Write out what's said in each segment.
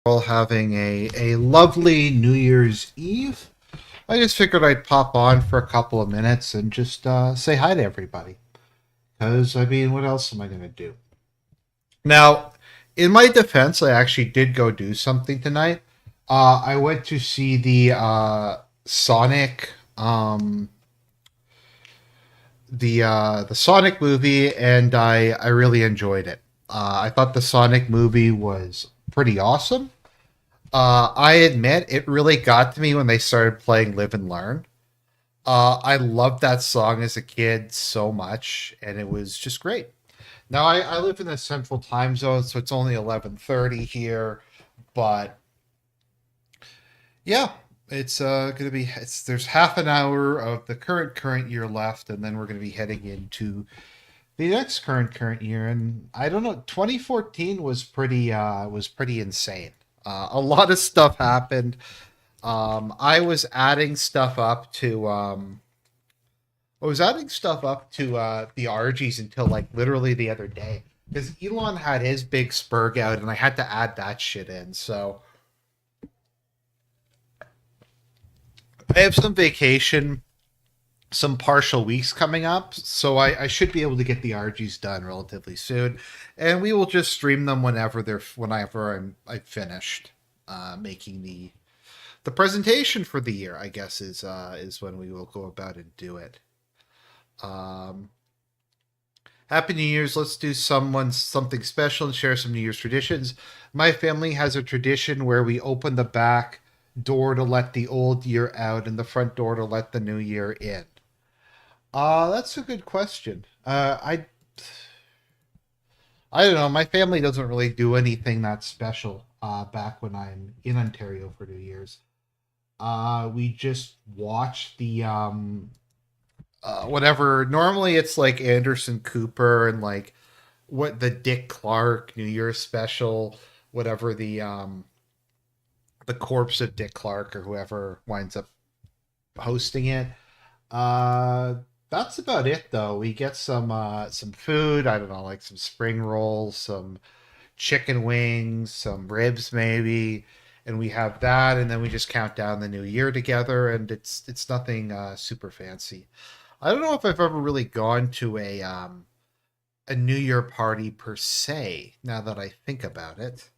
All having a lovely New Year's Eve. I just figured I'd pop on for a couple of minutes and just say hi to everybody. Because, I mean, what else am I going to do? Now, in my defense, I actually did go do something tonight. I went to see the Sonic, the Sonic movie, and I really enjoyed it. I thought the Sonic movie was pretty awesome. I admit it really got to me when they started playing Live and Learn. I loved that song as a kid so much, and it was just great. Now I live in the Central Time Zone, so it's only 11:30 here, but yeah, it's gonna be there's half an hour of the current year left, and then we're gonna be heading into the next current year. And I don't know, 2014 was pretty insane. A lot of stuff happened. I was adding stuff up to the RGs until like literally the other day because Elon had his big spurg out and I had to add that shit in. So I have some vacation, some partial weeks coming up, so I should be able to get the RGs done relatively soon, and we will just stream them whenever I've finished making the presentation for the year. I guess is when we will go about and do it. Um, Happy New Year's. Let's do something special and share some New Year's traditions. My family has a tradition where we open the back door to let the old year out and the front door to let the new year in. That's a good question. I don't know. My family doesn't really do anything that special. Back when I'm in Ontario for New Year's, we just watch the whatever. Normally, it's like Anderson Cooper and like what the Dick Clark New Year's special, whatever the corpse of Dick Clark or whoever winds up hosting it. Uh, that's about it though. We get some food. I don't know, like some spring rolls, some chicken wings, some ribs maybe, and we have that, and then we just count down the new year together. And it's nothing super fancy. I don't know if I've ever really gone to a New Year party per se. Now that I think about it,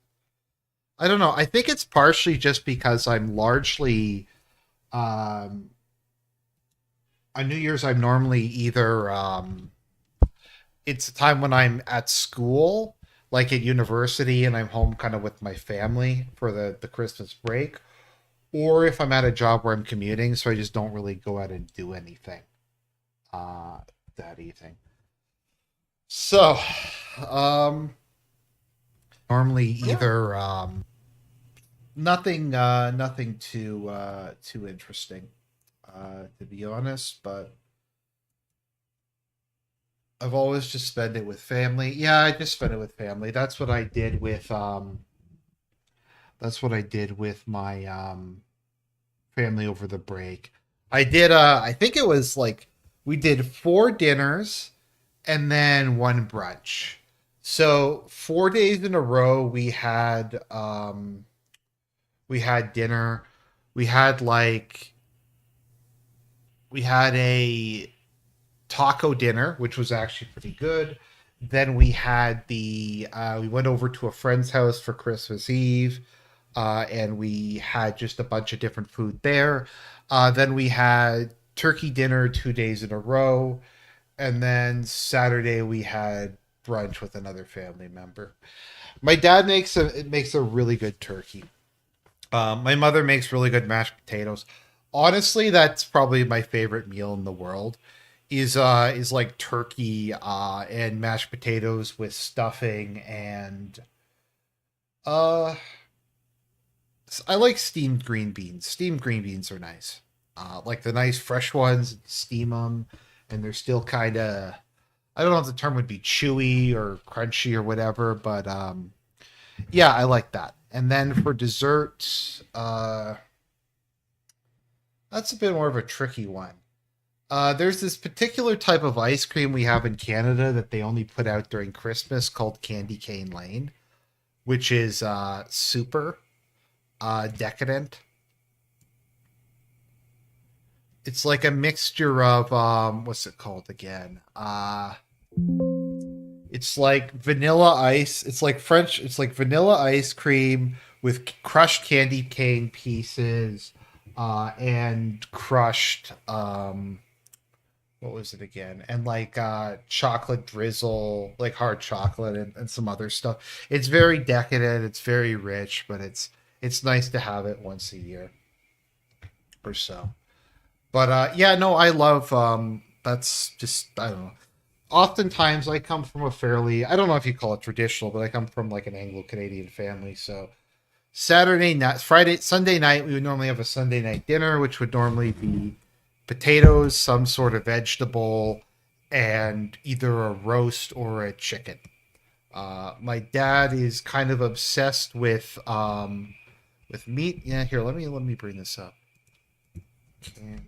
I don't know. I think it's partially just because I'm largely um, on New Year's. I'm normally either it's a time when I'm at school, like at university, and I'm home kind of with my family for the Christmas break, or if I'm at a job where I'm commuting, so I just don't really go out and do anything uh, that evening. So, um, normally Yeah. either nothing too interesting, to be honest, but I've always just spent it with family. Yeah, I just spent it with family. That's what I did with my family over the break. I think it was like we did four dinners and then one brunch. So 4 days in a row we had dinner. We had like we had a taco dinner, which was actually pretty good. Then we had we went over to a friend's house for Christmas Eve, and we had just a bunch of different food there. Then we had turkey dinner 2 days in a row, and then Saturday we had brunch with another family member. My dad makes a really good turkey. My mother makes really good mashed potatoes. Honestly, that's probably my favorite meal in the world. Is like turkey and mashed potatoes with stuffing and uh I like steamed green beans. Steamed green beans are nice. Like the nice fresh ones, steam them, and they're still kind of I don't know if the term would be chewy or crunchy or whatever, but yeah, I like that. And then for dessert, that's a bit more of a tricky one. There's this particular type of ice cream we have in Canada that they only put out during Christmas called Candy Cane Lane, which is super. Decadent. It's like a mixture of what's it called again? It's like vanilla ice. It's like French. It's like vanilla ice cream with crushed candy cane pieces, and crushed what was it again? And like chocolate drizzle, like hard chocolate and some other stuff. It's very decadent, it's very rich, but it's nice to have it once a year or so. But yeah, no, I love that's just I don't know. Oftentimes I come from a fairly I don't know if you call it traditional, but I come from like an Anglo Canadian family, so Saturday night, Friday, Sunday night, we would normally have a Sunday night dinner, which would normally be potatoes, some sort of vegetable, and either a roast or a chicken. My dad is kind of obsessed with meat. Yeah, here, let me bring this up. Candy.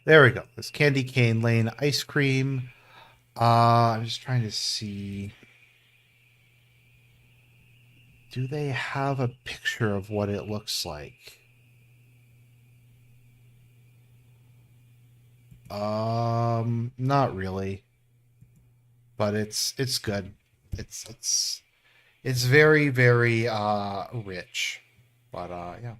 There we go. This candy cane lane ice cream. I'm just trying to see. Do they have a picture of what it looks like? Not really, but it's good. It's it's very very rich, but yeah.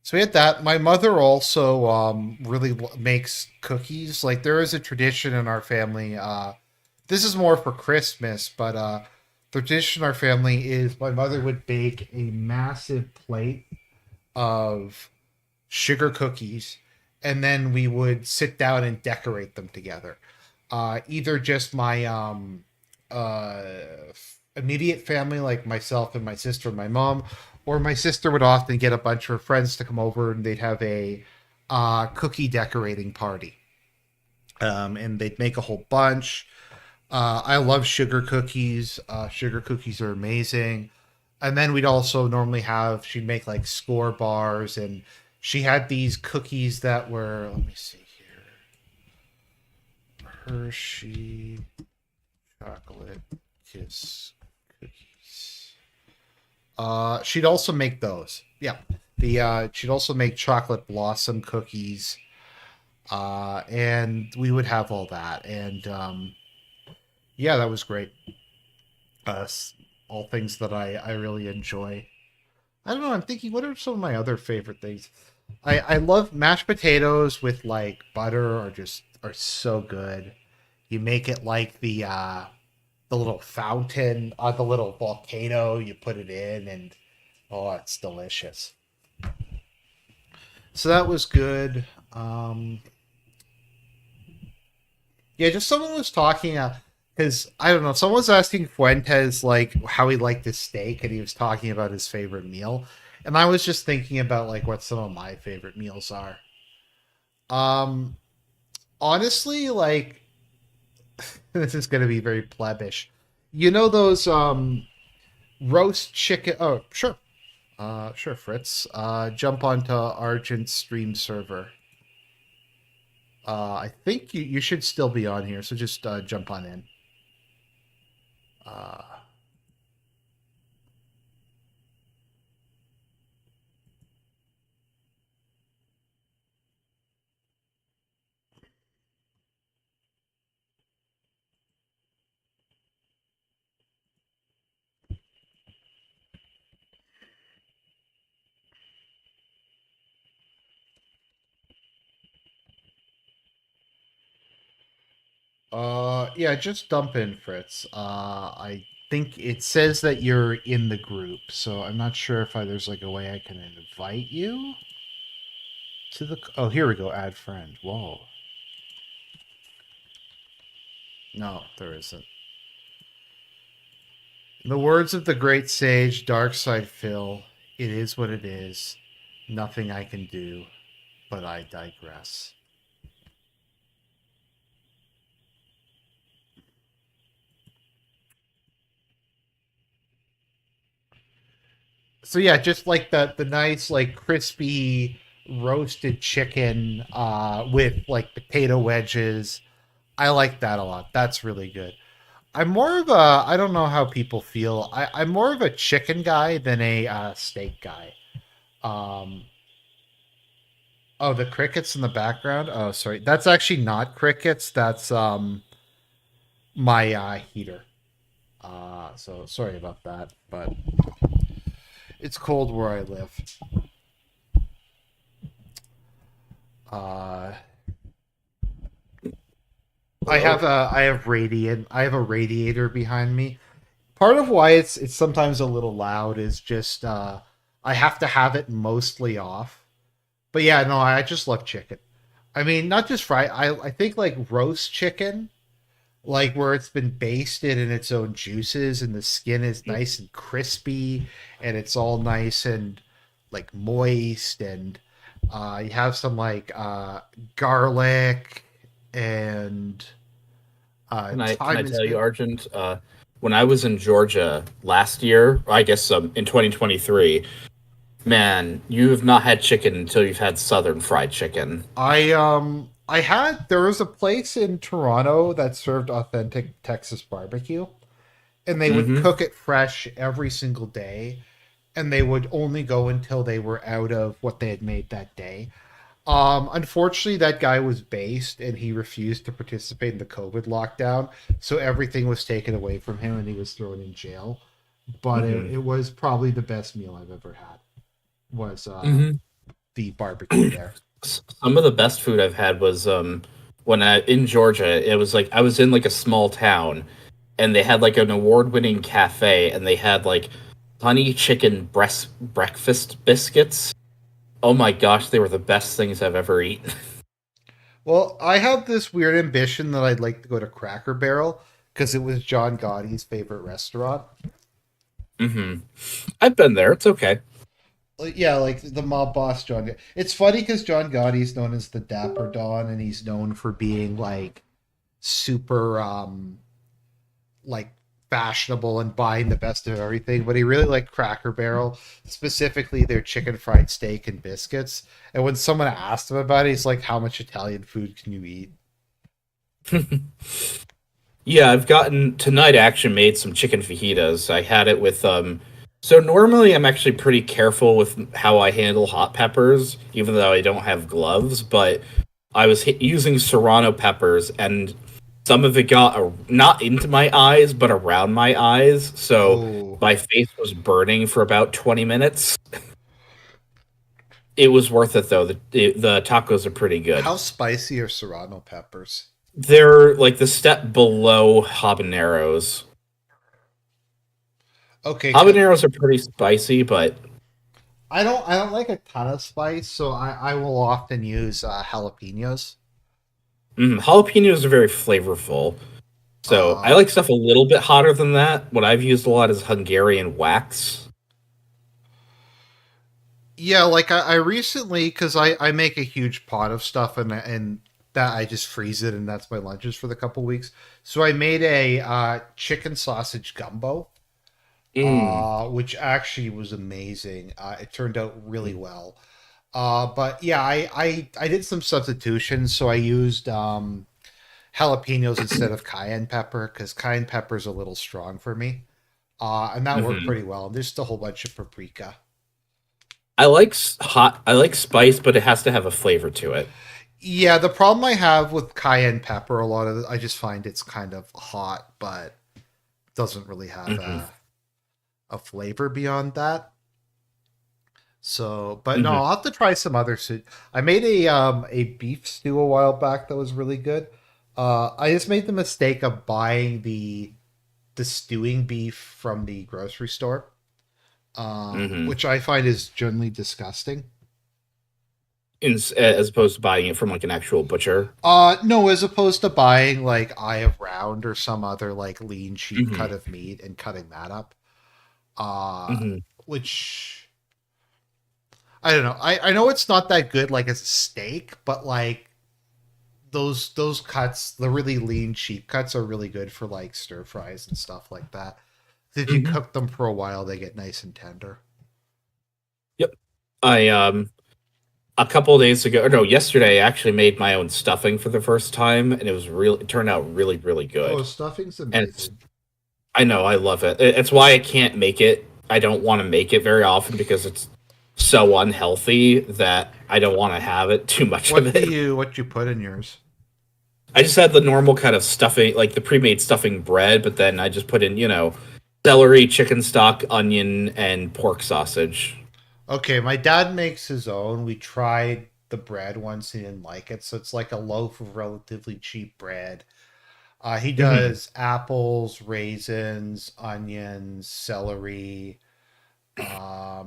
So we had that. My mother also really makes cookies. Like there is a tradition in our family. This is more for Christmas, but the tradition in our family is my mother would bake a massive plate of sugar cookies, and then we would sit down and decorate them together. Either just my uh, immediate family, like myself and my sister and my mom, or my sister would often get a bunch of her friends to come over and they'd have a cookie decorating party. And they'd make a whole bunch. I love sugar cookies. Sugar cookies are amazing. And then we'd also normally have, she'd make like score bars, and she had these cookies that were, let me see here, Hershey chocolate kiss cookies. She'd also make those. Yeah. The she'd also make chocolate blossom cookies. And we would have all that. And yeah, that was great. Uh, all things that I really enjoy. I don't know. I'm thinking, what are some of my other favorite things? I love mashed potatoes with like butter, or just are so good. You make it like the little fountain, the little volcano. You put it in, and oh, it's delicious. So that was good. Um, yeah, just someone was talking. Because I don't know, someone was asking Fuentes like how he liked his steak, and he was talking about his favorite meal, and I was just thinking about like what some of my favorite meals are. Um, Honestly, like this is gonna be very plebish. You know those roast chicken? Oh, sure, sure, Fritz. Jump onto Argent's stream server. I think you should still be on here, so just jump on in. Uh, yeah, just dump in, Fritz. I think it says that you're in the group, so I'm not sure if there's like a way I can invite you to the. Oh, here we go. Add friend. Whoa. No, there isn't. In the words of the great sage Darkside Phil, it is what it is. Nothing I can do, but I digress. So yeah, just like the nice like crispy roasted chicken with like potato wedges. I like that a lot. That's really good. I'm more of a, I don't know how people feel. I'm more of a chicken guy than a steak guy. Um, oh, the crickets in the background. Oh, sorry. That's actually not crickets. That's my heater. So sorry about that, but it's cold where I live. Uh, Hello. I have a radiator behind me. Part of why it's sometimes a little loud is just I have to have it mostly off. But yeah, no, I just love chicken. I mean, not just fried. I think like roast chicken, like where it's been basted in its own juices and the skin is nice and crispy and it's all nice and like moist and you have some like garlic and Can I thyme is tell you, good. Argent? When I was in Georgia last year, I guess in 2023, man, you have not had chicken until you've had Southern fried chicken. I had there was a place in Toronto that served authentic Texas barbecue and they would Mm-hmm. cook it fresh every single day and they would only go until they were out of what they had made that day. Unfortunately, that guy was based and he refused to participate in the COVID lockdown, so everything was taken away from him and he was thrown in jail. But Mm-hmm. it was probably the best meal I've ever had. Was Mm-hmm. the barbecue there? Some of the best food I've had was when I in Georgia. It was like I was in like a small town, and they had like an award-winning cafe, and they had like honey chicken breakfast biscuits. Oh my gosh, they were the best things I've ever eaten. Well, I have this weird ambition that I'd like to go to Cracker Barrel because it was John Gotti's favorite restaurant. Hmm. I've been there. It's okay. Yeah, like the mob boss John. It's funny because John Gotti's known as the Dapper Don, and he's known for being like super like fashionable and buying the best of everything. But he really liked Cracker Barrel, specifically their chicken fried steak and biscuits. And when someone asked him about it, he's like, "How much Italian food can you eat?" Yeah, I've gotten tonight. I actually made some chicken fajitas. I had it with So normally I'm actually pretty careful with how I handle hot peppers, even though I don't have gloves. But I was using serrano peppers, and some of it got not into my eyes, but around my eyes. So Oh, my face was burning for about 20 minutes. It was worth it though. The tacos are pretty good. how spicy are serrano peppers? They're like the step below habaneros. Okay, Habaneros are pretty spicy, but I don't like a ton of spice, so I will often use jalapenos. jalapenos are very flavorful. So I Uh, like stuff a little bit hotter than that. What I've used a lot is Hungarian wax. yeah, like I recently because I make a huge pot of stuff and that I just freeze it and that's my lunches for the couple weeks. So I made a chicken sausage gumbo, Mm. which actually was amazing. It turned out really well. But yeah, I did some substitutions. So I used jalapenos instead of cayenne pepper because cayenne pepper is a little strong for me. And that worked Hmm. pretty well. And there's just a whole bunch of paprika. I like hot. I like spice, but it has to have a flavor to it. Yeah, the problem I have with cayenne pepper, a lot of I just find it's kind of hot, but doesn't really have Hmm. a flavor beyond that. So, but no, Hmm. I'll have to try some other soup. I made a beef stew a while back that was really good. I just made the mistake of buying the stewing beef from the grocery store, Hmm. which I find is generally disgusting. As opposed to buying it from like an actual butcher. No, as opposed to buying like Eye of Round or some other like lean sheep cut Hmm. of meat and cutting that up. Uh, Hmm. which I don't know. I know it's not that good like as a steak, but like those cuts, the really lean sheep cuts are really good for like stir fries and stuff like that. If you Hmm. cook them for a while, they get nice and tender. Yep. I a couple of days ago, or no, yesterday, I actually made my own stuffing for the first time, and it turned out really, really Oh, good. stuffing's And it's, amazing. I know, I love it. It's why I can't make it. I don't want to make it very often because it's so unhealthy that I don't want to have it too much of it. What you put in yours? I just had the normal kind of stuffing, like the pre-made stuffing bread, but then I just put in, celery, chicken stock, onion, and pork sausage. Okay, my dad makes his own. We tried the bread once, he didn't like it, so it's like a loaf of relatively cheap bread. He Hmm. does apples, raisins, onions, celery. I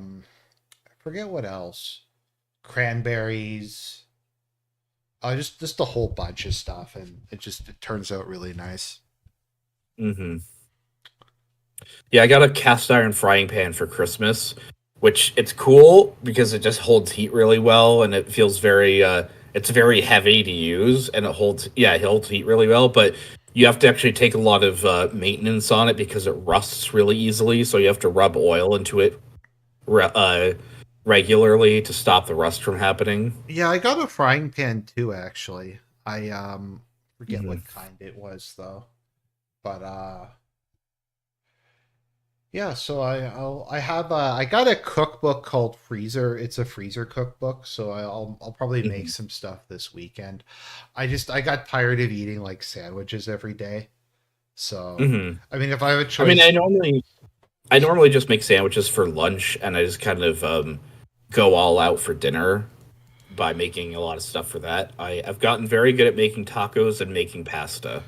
forget what else. Cranberries. Just a whole bunch of stuff, and it turns out really nice. Hmm. Yeah, I got a cast iron frying pan for Christmas, which it's cool because it just holds heat really well and it feels it's very heavy to use and it holds heat really well, but you have to actually take a lot of maintenance on it because it rusts really easily, so you have to rub oil into it re- uh, regularly to stop the rust from happening. Yeah, I got a frying pan too. Actually, I forget Hmm. what kind it was though, but yeah. So I have I got a cookbook called Freezer. It's a freezer cookbook, so I'll probably make Hmm. some stuff this weekend. I got tired of eating like sandwiches every day. So Hmm. I mean, if I have a I mean, choice, I normally just make sandwiches for lunch and I just kind of go all out for dinner by making a lot of stuff for that. I've gotten very good at making tacos and making pasta.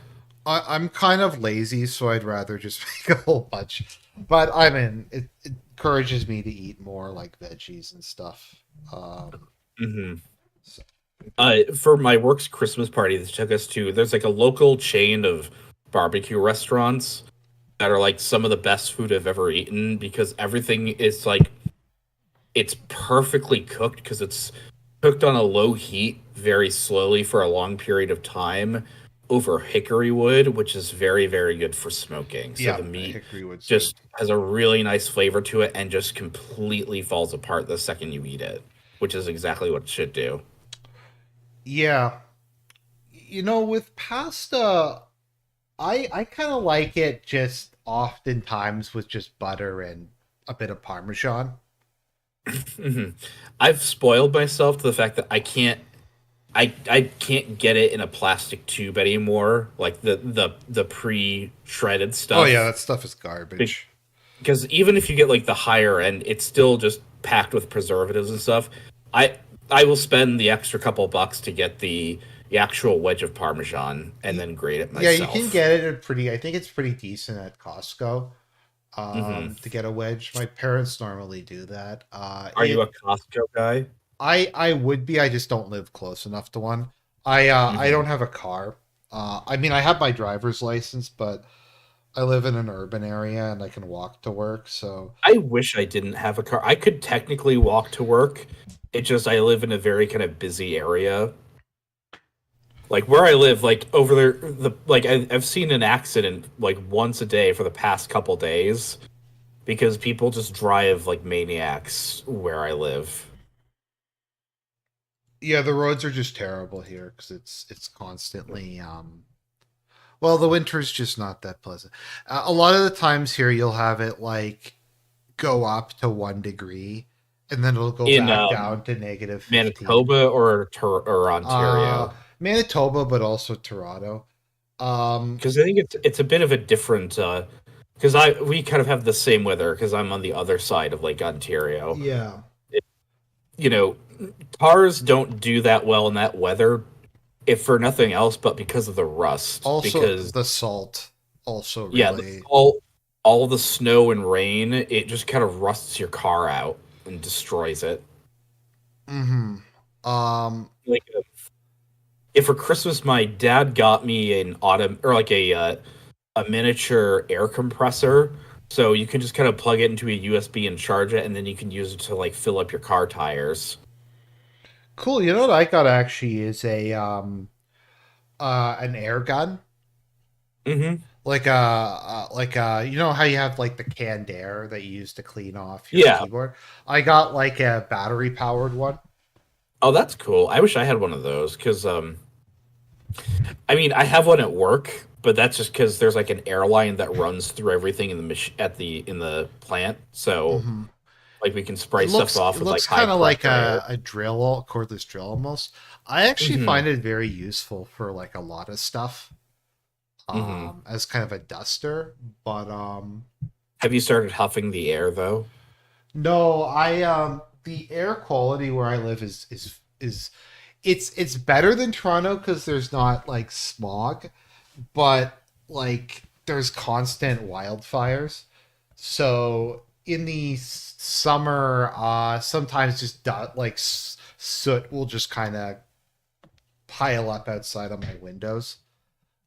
I'm kind of lazy, so I'd rather just make a whole bunch. But I mean, it encourages me to eat more like veggies and stuff. Um, Hmm. so, For my work's Christmas party, this took us to there's like a local chain of barbecue restaurants that are like some of the best food I've ever eaten because everything is like it's perfectly cooked because it's cooked on a low heat very slowly for a long period of time over hickory wood, which is very, very good for smoking. So yeah, the meat hickory wood's good. just has a really nice flavor to it and just completely falls apart the second you eat it, which is exactly what it should do. Yeah, with pasta, I kind of like it just oftentimes with just butter and a bit of parmesan. Hmm. I've spoiled myself to the fact that I can't get it in a plastic tube anymore, like the pre-shredded Oh yeah, stuff. that stuff is garbage. Because even if you get like the higher end, it's still just packed with preservatives and stuff. I I will spend the extra couple bucks to get the actual wedge of Parmesan and then grate it Yeah, you can myself. get it at pretty. I think it's pretty decent at Costco. Hmm. To get a wedge. My parents normally do that. Are you a Costco guy? I would be. I just don't live close enough to one. I Hmm. don't have a car. I mean, I have my driver's license, but I live in an urban area and I can walk to work. So I wish I didn't have a car. I could technically walk to work. It just I live in a very kind of busy area. Like where I live, like over there, I've seen an accident like once a day for the past couple days because people just drive like maniacs where I live. yeah, the roads are just terrible here because it's constantly. Well, the winter's just not that pleasant. A lot of the times here, you'll have it like go up to 1 degree, and then it'll go In back down to negative 15. Manitoba or Ontario, Manitoba, but also Toronto. Um, because I think it's a bit of a different. Because I we kind of have the same weather because I'm on the other side of Lake Ontario. yeah. It, you know, cars don't do that well in that weather, if for nothing else, but because of the rust. Also, Because the salt also yeah, really. all the snow and rain, it just kind of rusts your car out and destroys it. Hmm. Um, Like if for Christmas my dad got me an autumn or like a miniature air compressor, so you can just kind of plug it into a USB and charge it, and then you can use it to like fill up your car tires. cool. You know what I got actually is a an air gun. Hmm. You know how you have like the canned air that you use to clean off your Yeah. keyboard. I got like a battery powered one. Oh, that's cool. I wish I had one of those because I mean, I have one at work, but that's just because there's like an airline that runs through everything in the in the plant. So Hmm. like we can spray stuff It off with like looks high kind of like pressure air. a drill, a cordless drill almost. I actually Hmm. find it very useful for like a lot of stuff, Hmm. as kind of a duster. But Have you started huffing the air though? no, I the air quality where I live is it's better than Toronto because there's not like smog, but like there's constant wildfires. So in the summer, sometimes just soot will just kind of pile up outside on my windows.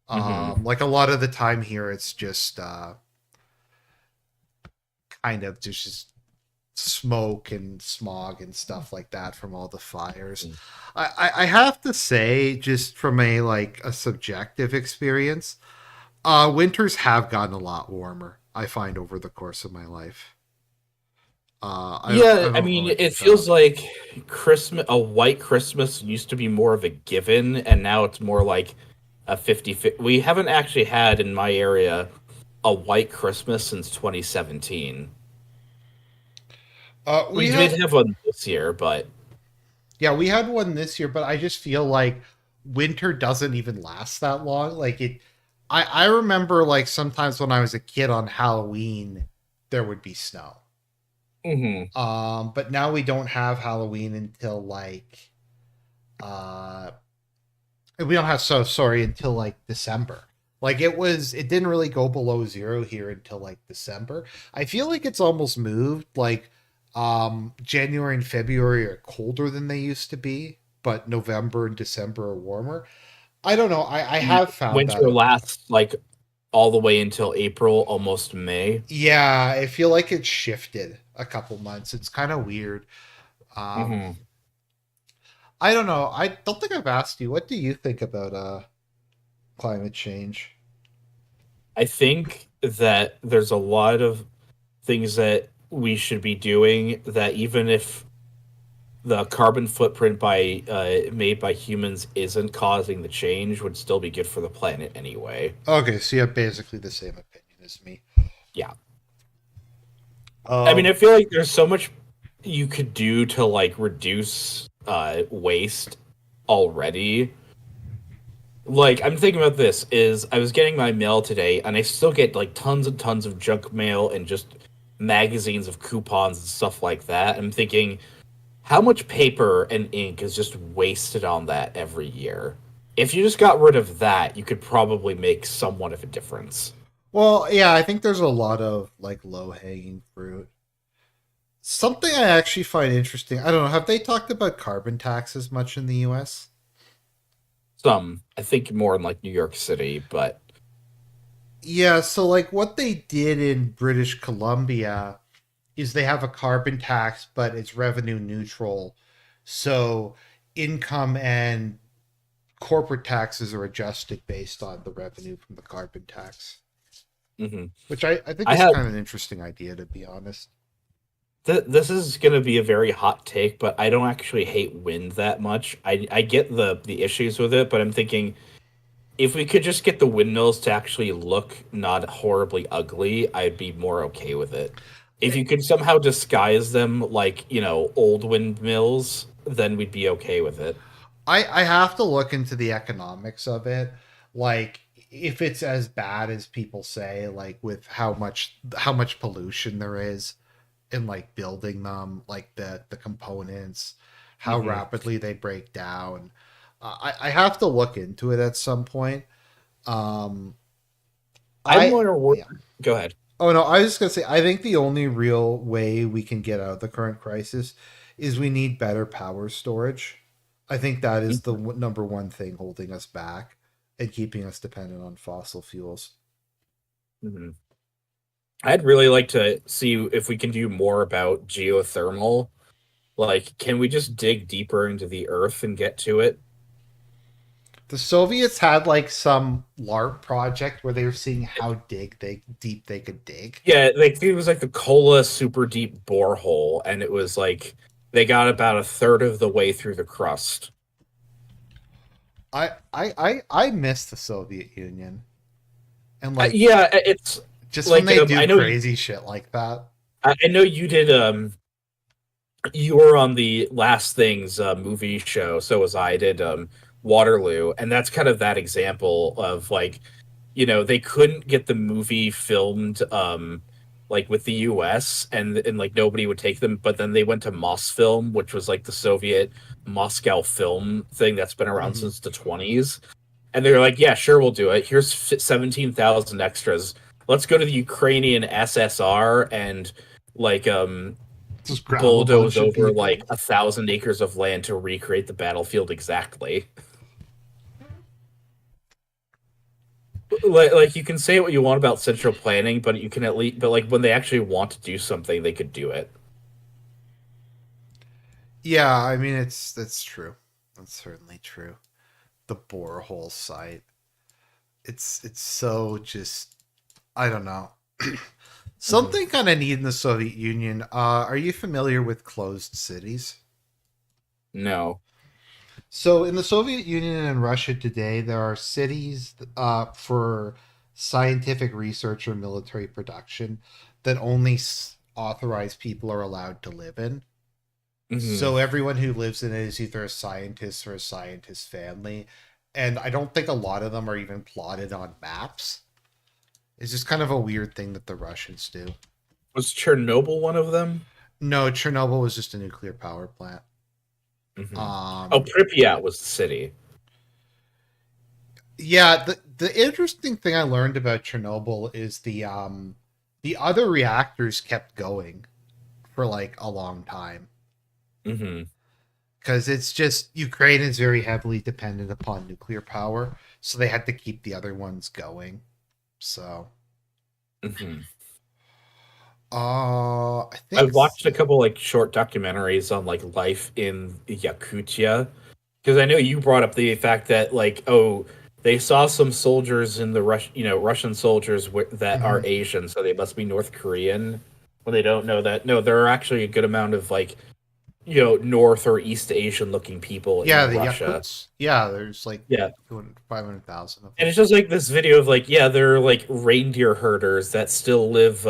Hmm. Like a lot of the time here, it's just kind of just smoke and smog and stuff like that from all the fires. I have to say, just from a like a subjective experience, winters have gotten a lot warmer. I find over the course of my life. Yeah, I I don't know mean, what you it feels found. like Christmas, a white Christmas used to be more of a given, and now it's more like a 50-50. We haven't actually had in my area a white Christmas since 2017. We We did had have one this year, but Yeah, we had one this year, but I just feel like winter doesn't even last that long. Like it, I remember like sometimes when I was a kid on Halloween, there would be snow. mhm. But now we don't have Halloween until like uh we don't have so sorry until like December. Like it didn't really go below zero here until like December. I feel like it's almost moved. Like January and February are colder than they used to be, but November and December are warmer. I don't know. I have found Winter that. lasts like all the way until April, almost May. Yeah, I feel like it's shifted a couple months. It's kind of weird. Um, Hmm. I don't know. I don't think I've asked you. What do you think about climate change? I think that there's a lot of things that we should be doing that even if the carbon footprint by made by humans isn't causing the change would still be good for the planet anyway. Okay, so you have basically the same opinion as me. Yeah. I mean, Um, I feel like there's so much you could do to like reduce waste already. Like I'm thinking about this is I was getting my mail today and I still get like tons and tons of junk mail and just magazines of coupons and stuff like that. I'm thinking how much paper and ink is just wasted on that every year? If you just got rid of that, you could probably make somewhat of a difference. well, yeah, I think there's a lot of like low hanging fruit. Something I actually find interesting. I don't know. Have they talked about carbon taxes much in the U.S.? Some, I think more in like New York City, but Yeah, so like what they did in British Columbia is they have a carbon tax, but it's revenue neutral. So income and corporate taxes are adjusted based on the revenue from the carbon tax, mhm. which I think I is have kind of an interesting idea, to be honest. this is going to be a very hot take, but I don't actually hate wind that much. I get the issues with it, but I'm thinking if we could just get the windmills to actually look not horribly ugly, I'd be more okay with it. If you could somehow disguise them like, old windmills, then we'd be okay with it. I have to look into the economics of it, like if it's as bad as people say, like with how much pollution there is in like building them, like the components, how Hmm. rapidly they break down. I have to look into it at some point. Um, I'm I more yeah. go ahead. Oh no, I was just gonna say I think the only real way we can get out of the current crisis is we need better power storage. I think that is the number one thing holding us back and keeping us dependent on fossil fuels. Mhm. I'd really like to see if we can do more about geothermal. Like, can we just dig deeper into the earth and get to it? The Soviets had like some LARP project where they were seeing how deep they could dig. Yeah, like it was like the Kola super deep borehole, and it was like They got about a third of the way through the crust. I miss the Soviet Union and like Yeah, it's just when like they do I know crazy shit like that. I know you did you were on the Last Things movie show, so was I. I did Waterloo, and that's kind of that example of like, they couldn't get the movie filmed like with the US, and like nobody would take them, but then they went to Mosfilm, which was like the Soviet Moscow film thing that's been around Hmm. since the 20s. And they're like, "Yeah, sure, we'll do it. Here's 17,000 extras. Let's go to the Ukrainian SSR and like Just grab a bulldoze bunch of over like people. 1,000 acres of land to recreate the battlefield exactly." Like you can say what you want about central planning, but you can at least, but like when they actually want to do something, they could do it. Yeah, I mean that's true. That's certainly true. The borehole site. It's so just I don't know. Mhm. Something kind of neat in the Soviet Union. Are you familiar with closed cities? No. So in the Soviet Union and Russia today, there are cities for scientific research or military production that only authorized people are allowed to live in. Hmm. So everyone who lives in it is either a scientist or a scientist family. And I don't think a lot of them are even plotted on maps. It's just kind of a weird thing that the Russians do. Was Chernobyl one of them? No, Chernobyl was just a nuclear power plant. Hmm. Oh, Um, Pripyat was the city. yeah, the interesting thing I learned about Chernobyl is the other reactors kept going for like a long time Hmm. because it's just Ukraine is very heavily dependent upon nuclear power, so they had to keep the other ones going. So, Hmm. I I've think watched a couple like short documentaries on like life in Yakutia, because I know you brought up the fact that like, oh, they saw some soldiers in the Russian soldiers that are mhm. Asian, so they must be North Korean. When they don't know that, no, there are actually a good amount of like, North or East Asian looking people Yeah, in the Russia. Yakuts. Yeah, there's like Yeah. 500,000 of And them. it's just like this video of like, yeah, they're like reindeer herders that still live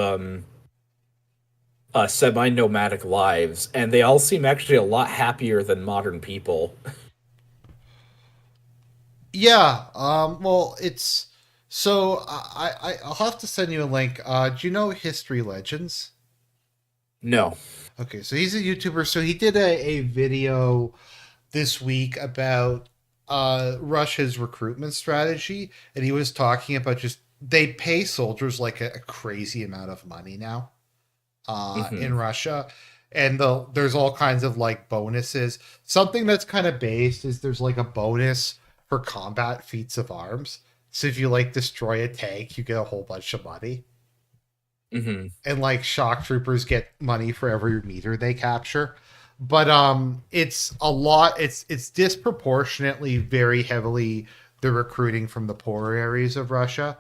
semi-nomadic lives, and they all seem actually a lot happier than modern people. Yeah. Well, it's so I'll have to send you a link. Do you know History Legends? No. Okay, so he's a YouTuber. So he did a video this week about Russia's recruitment strategy, and he was talking about just they pay soldiers like a crazy amount of money now in Hmm. Russia, and there's all kinds of like bonuses. Something that's kind of based is there's like a bonus for combat feats of arms. So if you like destroy a tank, you get a whole bunch of money. Hmm. And like shock troopers get money for every meter they capture. But it's a lot it's disproportionately very heavily the recruiting from the poorer areas of Russia.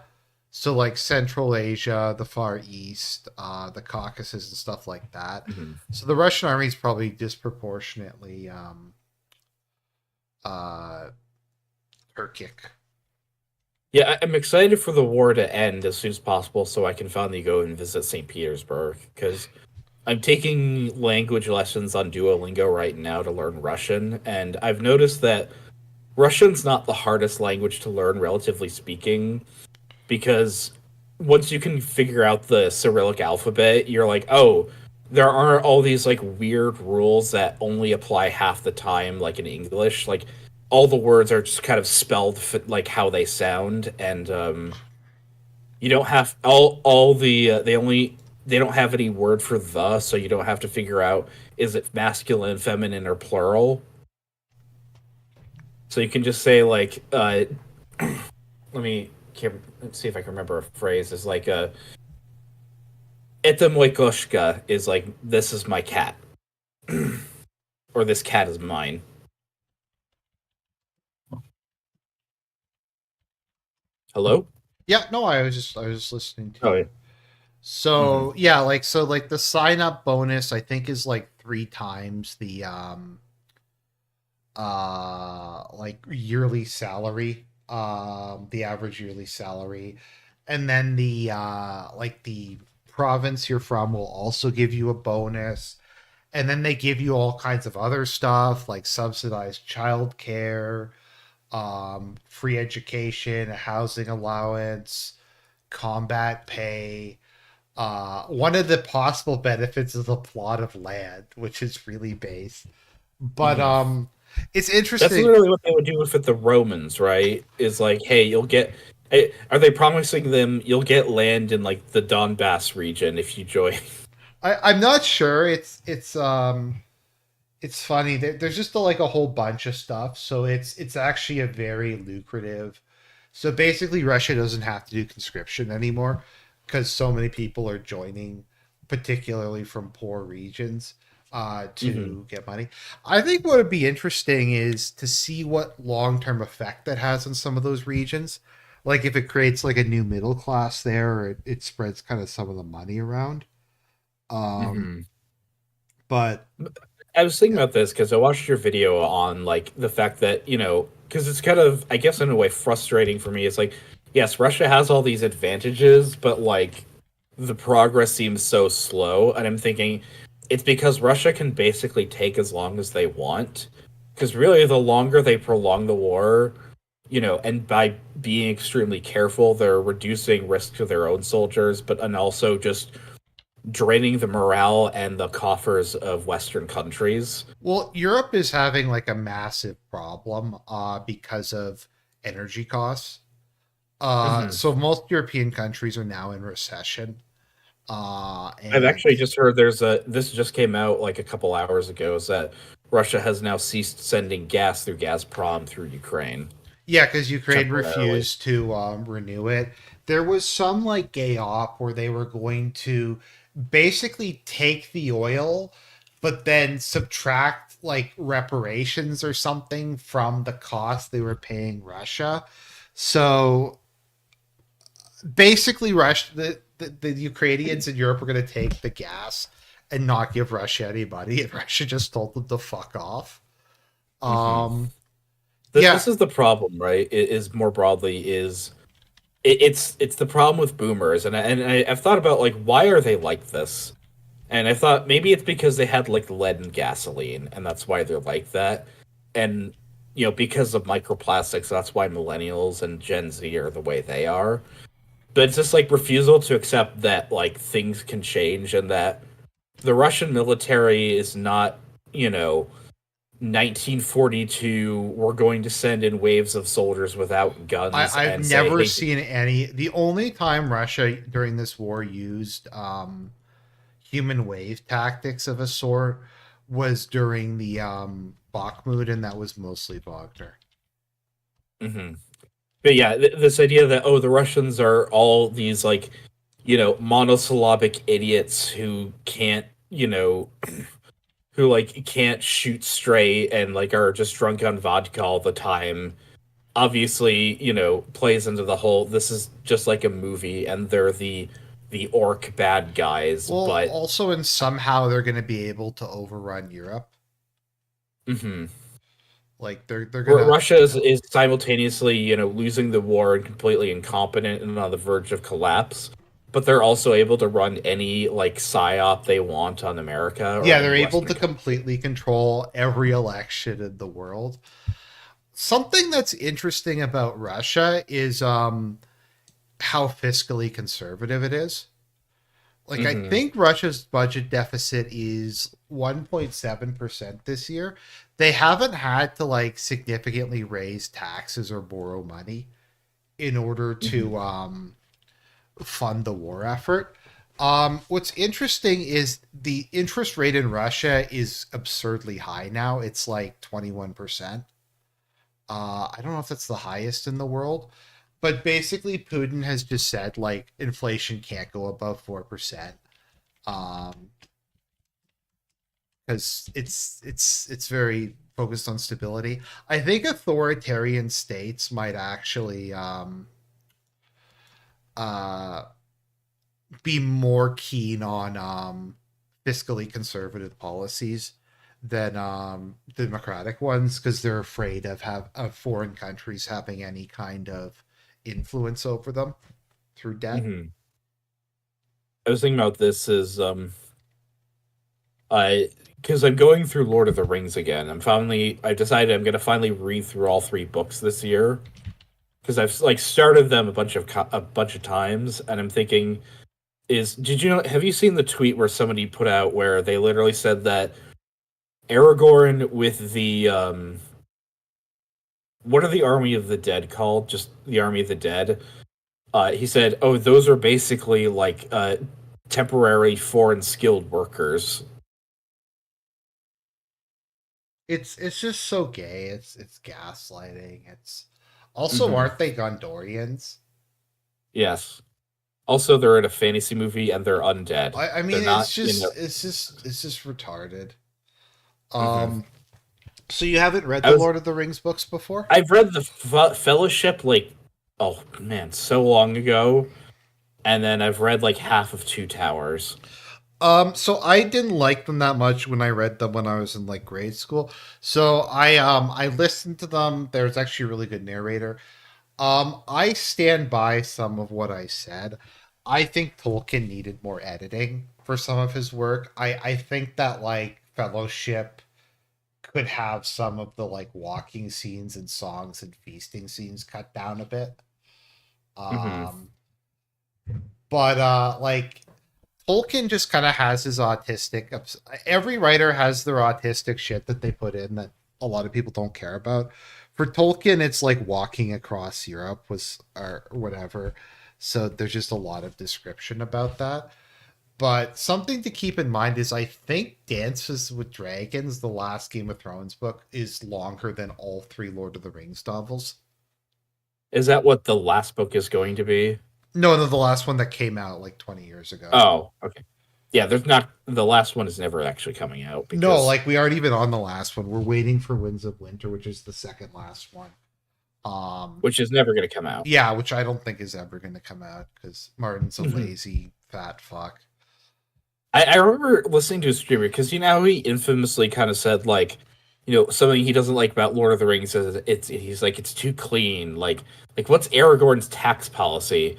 So like Central Asia, the Far East, the Caucasus and stuff like that. Hmm. So the Russian army is probably disproportionately uh Turkic. Yeah, I'm excited for the war to end as soon as possible so I can finally go and visit St. Petersburg, because I'm taking language lessons on Duolingo right now to learn Russian, and I've noticed that Russian's not the hardest language to learn, relatively speaking, because once you can figure out the Cyrillic alphabet, you're like, oh, there aren't all these like weird rules that only apply half the time, like in English. Like all the words are just kind of spelled like how they sound, and you don't have all they don't have any word for the, so you don't have to figure out is it masculine, feminine, or plural. So you can just say like, let me let's see if I can remember a phrase. It's like "Это мой кошка" is like this is my cat, or this cat is mine. Hello? Yeah, no, I was just listening to Oh, yeah. you. So Hmm. yeah, like the sign up bonus I think is like three times the like yearly salary, the average yearly salary. And then the like the province you're from will also give you a bonus. And then they give you all kinds of other stuff like subsidized childcare, free education, a housing allowance, combat pay. One of the possible benefits is a plot of land, which is really base. But Hmm. it's That's interesting. literally what they would do with the Romans, right? Is like, hey, you'll get. Hey, are they promising them you'll get land in like the Donbass region if you join? I'm not sure. It's funny. There's just like a whole bunch of stuff. So it's actually a very lucrative. So basically, Russia doesn't have to do conscription anymore because so many people are joining, particularly from poor regions, Hmm. to get money. I think what would be interesting is to see what long term effect that has on some of those regions. Like if it creates like a new middle class there, or it spreads kind of some of the money around. Um, Hmm. but I was thinking yeah, about this because I watched your video on like the fact that, because it's kind of, I guess, in a way frustrating for me. It's like, yes, Russia has all these advantages, but like the progress seems so slow. And I'm thinking it's because Russia can basically take as long as they want. Because really, the longer they prolong the war, and by being extremely careful, they're reducing risk to their own soldiers, but and also just draining the morale and the coffers of Western countries. well, Europe is having like a massive problem because of energy costs. Hmm. So most European countries are now in recession. I've And actually just heard this just came out like a couple hours ago, is that Russia has now ceased sending gas through Gazprom through Ukraine yeah, because Ukraine temporarily. refused to renew it. There was some like gay op where they were going to basically take the oil, but then subtract like reparations or something from the cost they were paying Russia. So basically, the Ukrainians in Europe were going to take the gas and not give Russia any money, and Russia just told them to fuck off. Hmm. Um, This yeah, is the problem, right? It is more broadly is it's the problem with boomers, I've thought about like why are they like this, and I thought maybe it's because they had like lead in gasoline, and that's why they're like that, and because of microplastics, that's why millennials and Gen Z are the way they are. But it's just like refusal to accept that like things can change and that the Russian military is not, you know, 1942. We're going to send in waves of soldiers without guns I've and say, never hey, seen any. The only time Russia during this war used human wave tactics of a sort was during the Bakhmut, and that was mostly Wagner. mhm. But yeah, this idea that the Russians are all these like, monosyllabic idiots who can't, who like can't shoot straight and like are just drunk on vodka all the time. Obviously, plays into the whole this is just like a movie and they're the orc bad guys, Well, but also, and somehow they're going to be able to overrun Europe. mhm. Like they're gonna, Russia is simultaneously, losing the war and completely incompetent and on the verge of collapse, but they're also able to run any like psyop they want on America or yeah, they're any able Western to country. completely control every election in the world. Something that's interesting about Russia is how fiscally conservative it is. Like I Hmm. think Russia's budget deficit is 1.7% this year. They haven't had to like significantly raise taxes or borrow money in order to Hmm. fund the war effort. What's interesting is the interest rate in Russia is absurdly high now. It's like 21%. I don't know if that's the highest in the world, but basically Putin has just said like inflation can't go above 4%. Um, because it's very focused on stability. I think authoritarian states might actually uh, be more keen on fiscally conservative policies than democratic ones because they're afraid of foreign countries having any kind of influence over them through debt. Hmm. I was thinking about this is I because I'm going through Lord of the Rings again. I decided I'm gonna finally read through all three books this year because I've like started them a bunch of times, and I'm thinking, is did you know? Have you seen the tweet where somebody put out where they literally said that Aragorn with the what are the Army of the Dead called? Just the Army of the Dead. He said, "Oh, those are basically like temporary foreign skilled workers." It's just so gay. It's gaslighting. It's also, Hmm. aren't they Gondorians? Yes. Also, they're in a fantasy movie and they're undead. I They're mean, not in a. it's just retarded. Hmm. Um, so you haven't read I the was. Lord of the Rings books before? I've read the Fellowship like, oh man, so long ago, and then I've read like half of Two Towers. So I didn't like them that much when I read them when I was in like grade school. So I listened to them. There's actually a really good narrator. I stand by some of what I said. I think Tolkien needed more editing for some of his work. I think that like Fellowship could have some of the like walking scenes and songs and feasting scenes cut down a bit. Hmm. Um, but like Tolkien just kind of has his autistic. Every writer has their autistic shit that they put in that a lot of people don't care about. For Tolkien, it's like walking across Europe was or whatever. So there's just a lot of description about that. But something to keep in mind is I think Dances with Dragons, the last Game of Thrones book, is longer than all three Lord of the Rings novels. Is that what the last book is going to be? No, no, the last one that came out like 20 years ago. Oh, okay. Yeah, there's not the last one is never actually coming out No, because like we aren't even on the last one. We're waiting for Winds of Winter, which is the second last one. Um, which is never going to come out. yeah, which I don't think is ever going to come out because Martin's a Mhm. lazy fat fuck. I remember listening to a streamer because you know how he infamously kind of said like, something he doesn't like about Lord of the Rings is he's like it's too clean. Like what's Aragorn's tax policy?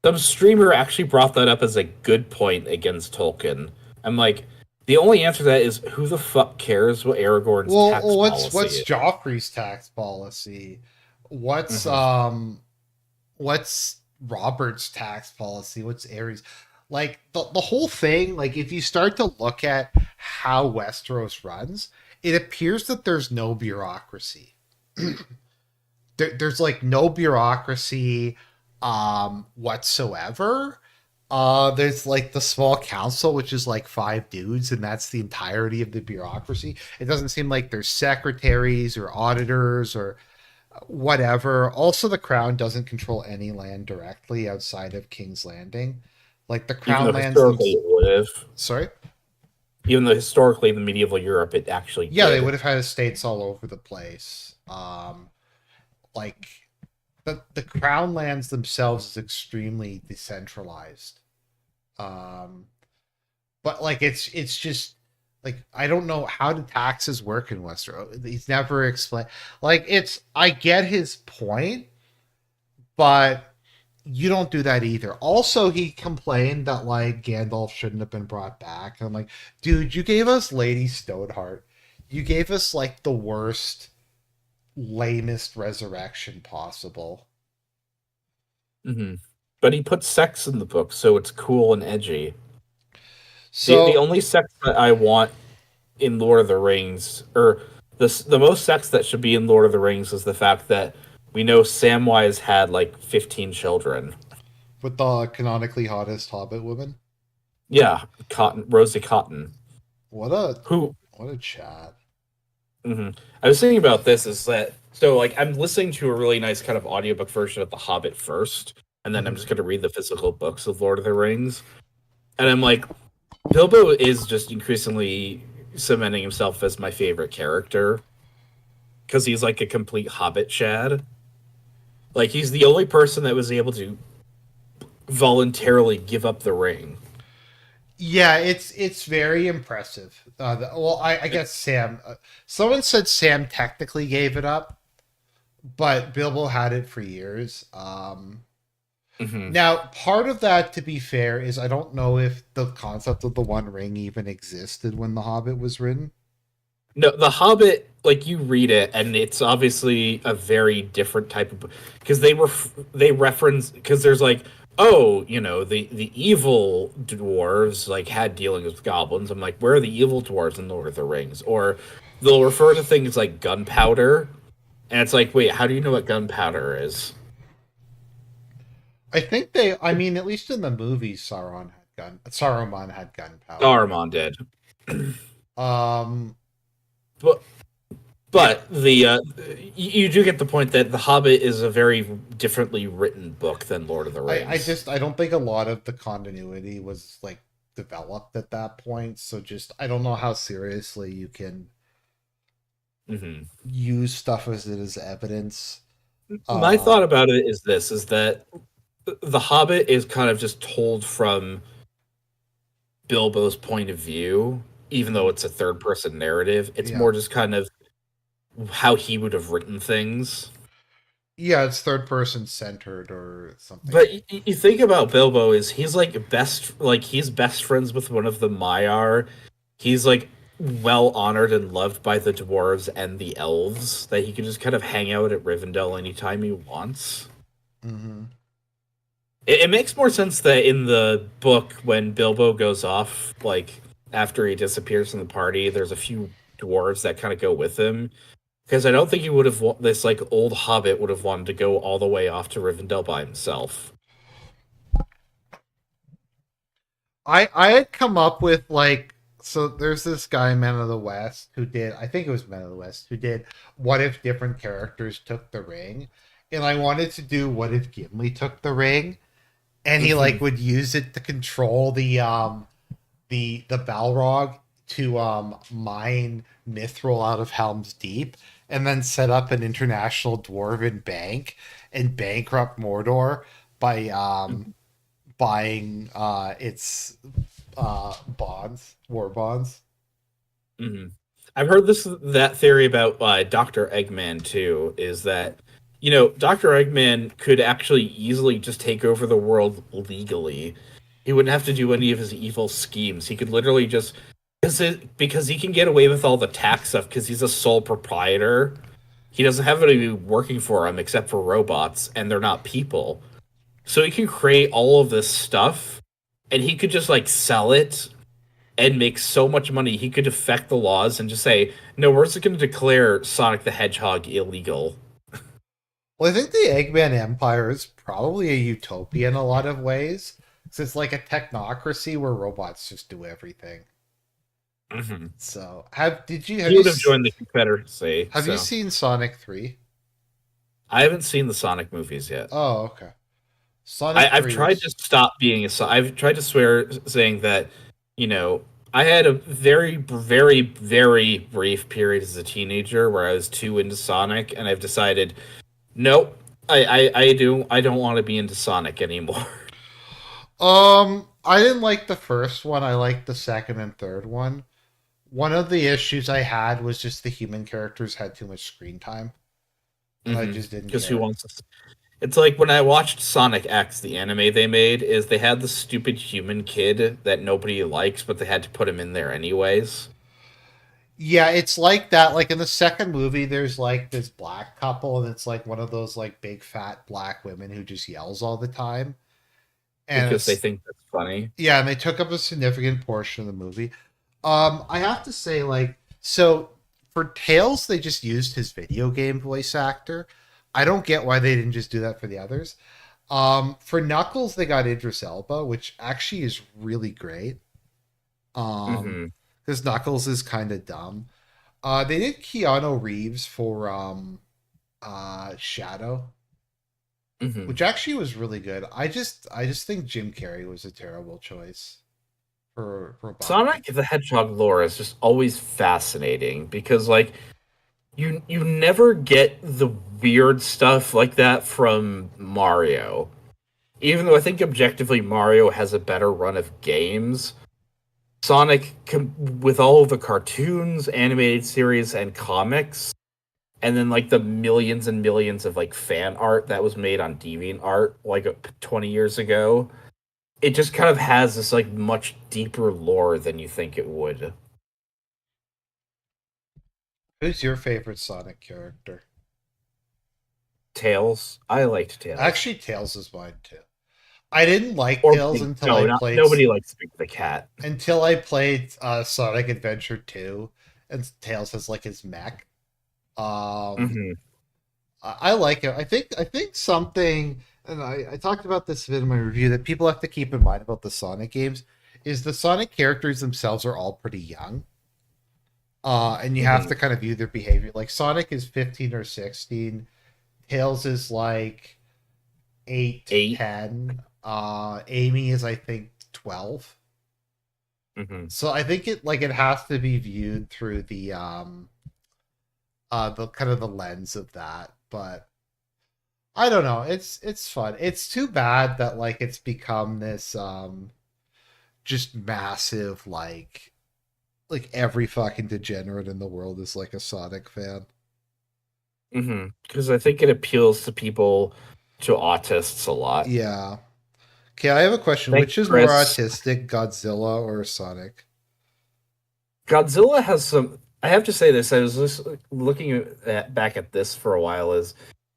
Some streamer actually brought that up as a good point against Tolkien. I'm like, the only answer to that is who the fuck cares what Aragorn's tax Well, policy what's is? Joffrey's tax policy? What's Hmm. um what's Robert's tax policy? What's Ares? Like the whole thing, like if you start to look at how Westeros runs, it appears that there's no bureaucracy. There's like no bureaucracy whatsoever. There's like the small council, which is like five dudes, and that's the entirety of the bureaucracy. It doesn't seem like there's secretaries or auditors or whatever. Also, the crown doesn't control any land directly outside of King's Landing. Like the Even crown though lands them. historically it would have, Sorry. even though historically in the medieval Europe it actually Yeah, they did. would have had estates all over the place. Like the crown lands themselves is extremely decentralized. Um, but like it's just like I don't know how do taxes work in Westeros. He's never explained. Like it's I get his point, but you don't do that either. Also, he complained that like Gandalf shouldn't have been brought back. I'm like, dude, you gave us Lady Stoneheart. You gave us like the worst, lamest resurrection possible. Hmm. But he puts sex in the book, so it's cool and edgy. The So only sex that I want in Lord of the Rings, or the most sex that should be in Lord of the Rings, is the fact that we know Samwise had like 15 children. with the canonically hottest Hobbit woman, Yeah, Cotton, Rosie Cotton, what a who. what a chat. I was thinking about this is that so like I'm listening to a really nice kind of audiobook version of The Hobbit first, and then I'm Mhm. just going to read the physical books of Lord of the Rings, and I'm like, Bilbo is just increasingly cementing himself as my favorite character because he's like a complete Hobbit Chad. Like he's the only person that was able to voluntarily give up the ring. Yeah, it's very impressive. Well, I guess Sam. Someone said Sam technically gave it up, but Bilbo had it for years. Hmm. Now, part of that, to be fair, is I don't know if the concept of the One Ring even existed when The Hobbit was written. No, The Hobbit, like you read it, and it's obviously a very different type of because they reference because there's like, oh, the evil dwarves like had dealings with goblins. I'm like, where are the evil dwarves in Lord of the Rings? Or they'll refer to things like gunpowder, and it's like, wait, how do you know what gunpowder is? I think they. I mean, at least in the movies, Saruman had gunpowder. Saruman did, Um, but yeah, But you do get the point that The Hobbit is a very differently written book than Lord of the Rings. I don't think a lot of the continuity was like developed at that point. So just I don't know how seriously you can Hmm. use stuff as it is evidence. My Uh, thought about it is this: is that The Hobbit is kind of just told from Bilbo's point of view, even though mhm, it's a third-person narrative. It's yeah, more just kind of how he would have written things. yeah, it's third person centered or something. But you think about Bilbo is he's best friends with one of the Maiar. He's like well honored and loved by the dwarves and the elves that he can just kind of hang out at Rivendell anytime he wants. Hmm. It makes more sense that in the book when Bilbo goes off, like after he disappears from the party, there's a few dwarves that kind of go with him because I don't think he would have this like old hobbit would have wanted to go all the way off to Rivendell by himself. I had come up with like so there's this guy Men of the West who did I think it was Men of the West who did what if different characters took the ring, and I wanted to do what if Gimli took the ring and he like Hmm. would use it to control the Balrog to mine mithril out of Helm's Deep and then set up an international dwarven bank and bankrupt Mordor by buying its war bonds. Hmm. I've heard that theory about Dr. Eggman too, is that Dr. Eggman could actually easily just take over the world legally. He wouldn't have to do any of his evil schemes. He could literally just because he can get away with all the tax stuff because he's a sole proprietor. He doesn't have anybody working for him except for robots, and they're not people. So he can create all of this stuff, and he could just like sell it and make so much money, he could affect the laws and just say, no, we're just going to declare Sonic the Hedgehog illegal. Well, I think the Eggman Empire is probably a utopia in a lot of ways. 'Cause it's like a technocracy where robots just do everything. Hmm. So, have He would have joined the Confederacy, you so seen Sonic 3? I haven't seen the Sonic movies yet. Oh, okay. Sonic I've 3 tried to was stop being I've tried to swear saying that, you know, I had a very, very, very brief period as a teenager where I was too into Sonic, and I've decided, nope, I don't want to be into Sonic anymore. I didn't like the first one. I liked the second and third one. One of the issues I had was just the human characters had too much screen time, and I Hmm. just didn't Because who care. wants to? It's like when I watched Sonic X, the anime they made, is they had the stupid human kid that nobody likes, but they had to put him in there anyways. Yeah, it's like that. Like in the second movie, there's like this black couple, and it's like one of those like big fat black women who just yells all the time. And Because they it's think that's funny. yeah, and they took up a significant portion of the movie. I have to say, like, so for Tails, they just used his video game voice actor. I don't get why they didn't just do that for the others. For Knuckles, they got Idris Elba, which actually is really great. Um, Hmm. because Knuckles is kind of dumb. They did Keanu Reeves for Shadow, Hmm. which actually was really good. I just think Jim Carrey was a terrible choice for Robotnik. Sonic the Hedgehog lore is just always fascinating because like you never get the weird stuff like that from Mario. even though I think objectively Mario has a better run of games, Sonic, with all of the cartoons, animated series, and comics, and then like the millions and millions of like fan art that was made on DeviantArt like 20 years ago, it just kind of has this like much deeper lore than you think it would. Who's your favorite Sonic character? Tails, I liked Tails. Actually, Tails is mine too. I didn't like Or Tails Pink. No, not nobody likes Pink the cat. until I played Sonic Adventure 2, and Tails has like his mech. Um, Hmm. I like it. I think something, and I talked about this in my review, that people have to keep in mind about the Sonic games is the Sonic characters themselves are all pretty young. And you have Hmm. to kind of view their behavior. Like Sonic is 15 or 16. Tails is like 8, Eight. 10. Amy is I think 12. Hmm. So I think it has to be viewed through the kind of the lens of that. But I don't know. It's fun. It's too bad that like it's become this just massive like every fucking degenerate in the world is like a Sonic fan. Because I think it appeals to people, to autists a lot. Yeah. Okay, I have a question. Thanks, Which is more Chris. autistic, Godzilla or Sonic? Godzilla has some. I have to say this. I was just looking back at this for a while. Is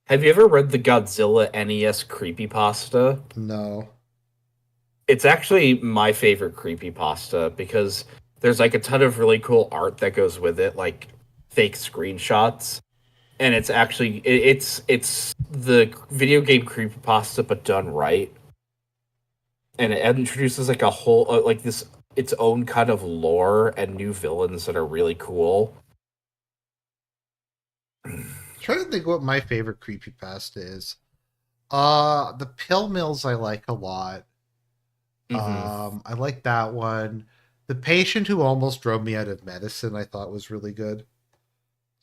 Have you ever read the Godzilla NES creepypasta? No. It's actually my favorite creepypasta because there's like a ton of really cool art that goes with it, like fake screenshots, and it's actually it's the video game creepypasta but done right, and it introduces like a whole like this its own kind of lore and new villains that are really cool. Trying to think what my favorite creepypasta is. The Pill Mills I like a lot. Hmm. I like that one. The Patient Who Almost Drove Me Out of Medicine I thought was really good.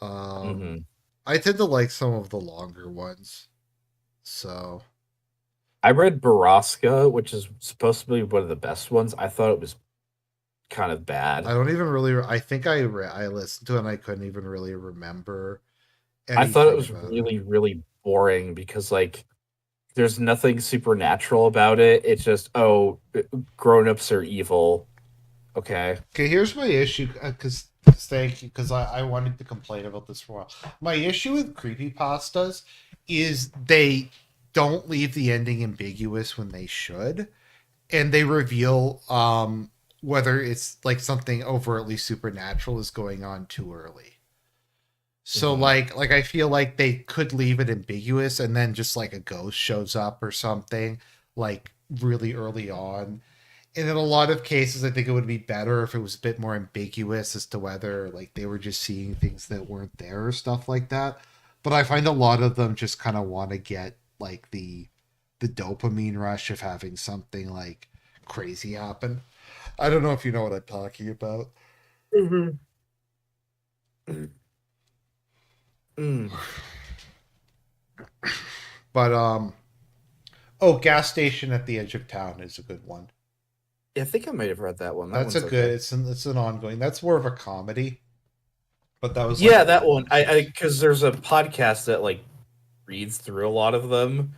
Um, Hmm. I tend to like some of the longer ones. So I read Baraska, which is supposed to be one of the best ones. I thought it was kind of I bad. don't even really. I think I listened to it and I couldn't even really remember I thought it anything was about it. really, really boring because like there's nothing supernatural about it. It's just, oh, grown-ups are evil. Okay. Okay, here's my issue. Because thank you, because I wanted to complain about this for a while. My issue with creepypastas is they don't leave the ending ambiguous when they should, and they reveal whether it's like something overtly supernatural is going on too early. So Hmm. like I feel like they could leave it ambiguous and then just like a ghost shows up or something like really early on. And in a lot of cases I think it would be better if it was a bit more ambiguous as to whether like they were just seeing things that weren't there or stuff like that. But I find a lot of them just kind of want to get like the dopamine rush of having something like crazy happen. I don't know if you know what I'm talking about. Hmm. Mm. But oh, Gas Station at the Edge of Town is a good one. Yeah, I think I might have read that one. That That's a one's good. okay. It's an ongoing. That's more of a comedy, but that was like Yeah, a that really one. good I series. because there's a podcast that like reads through a lot of them,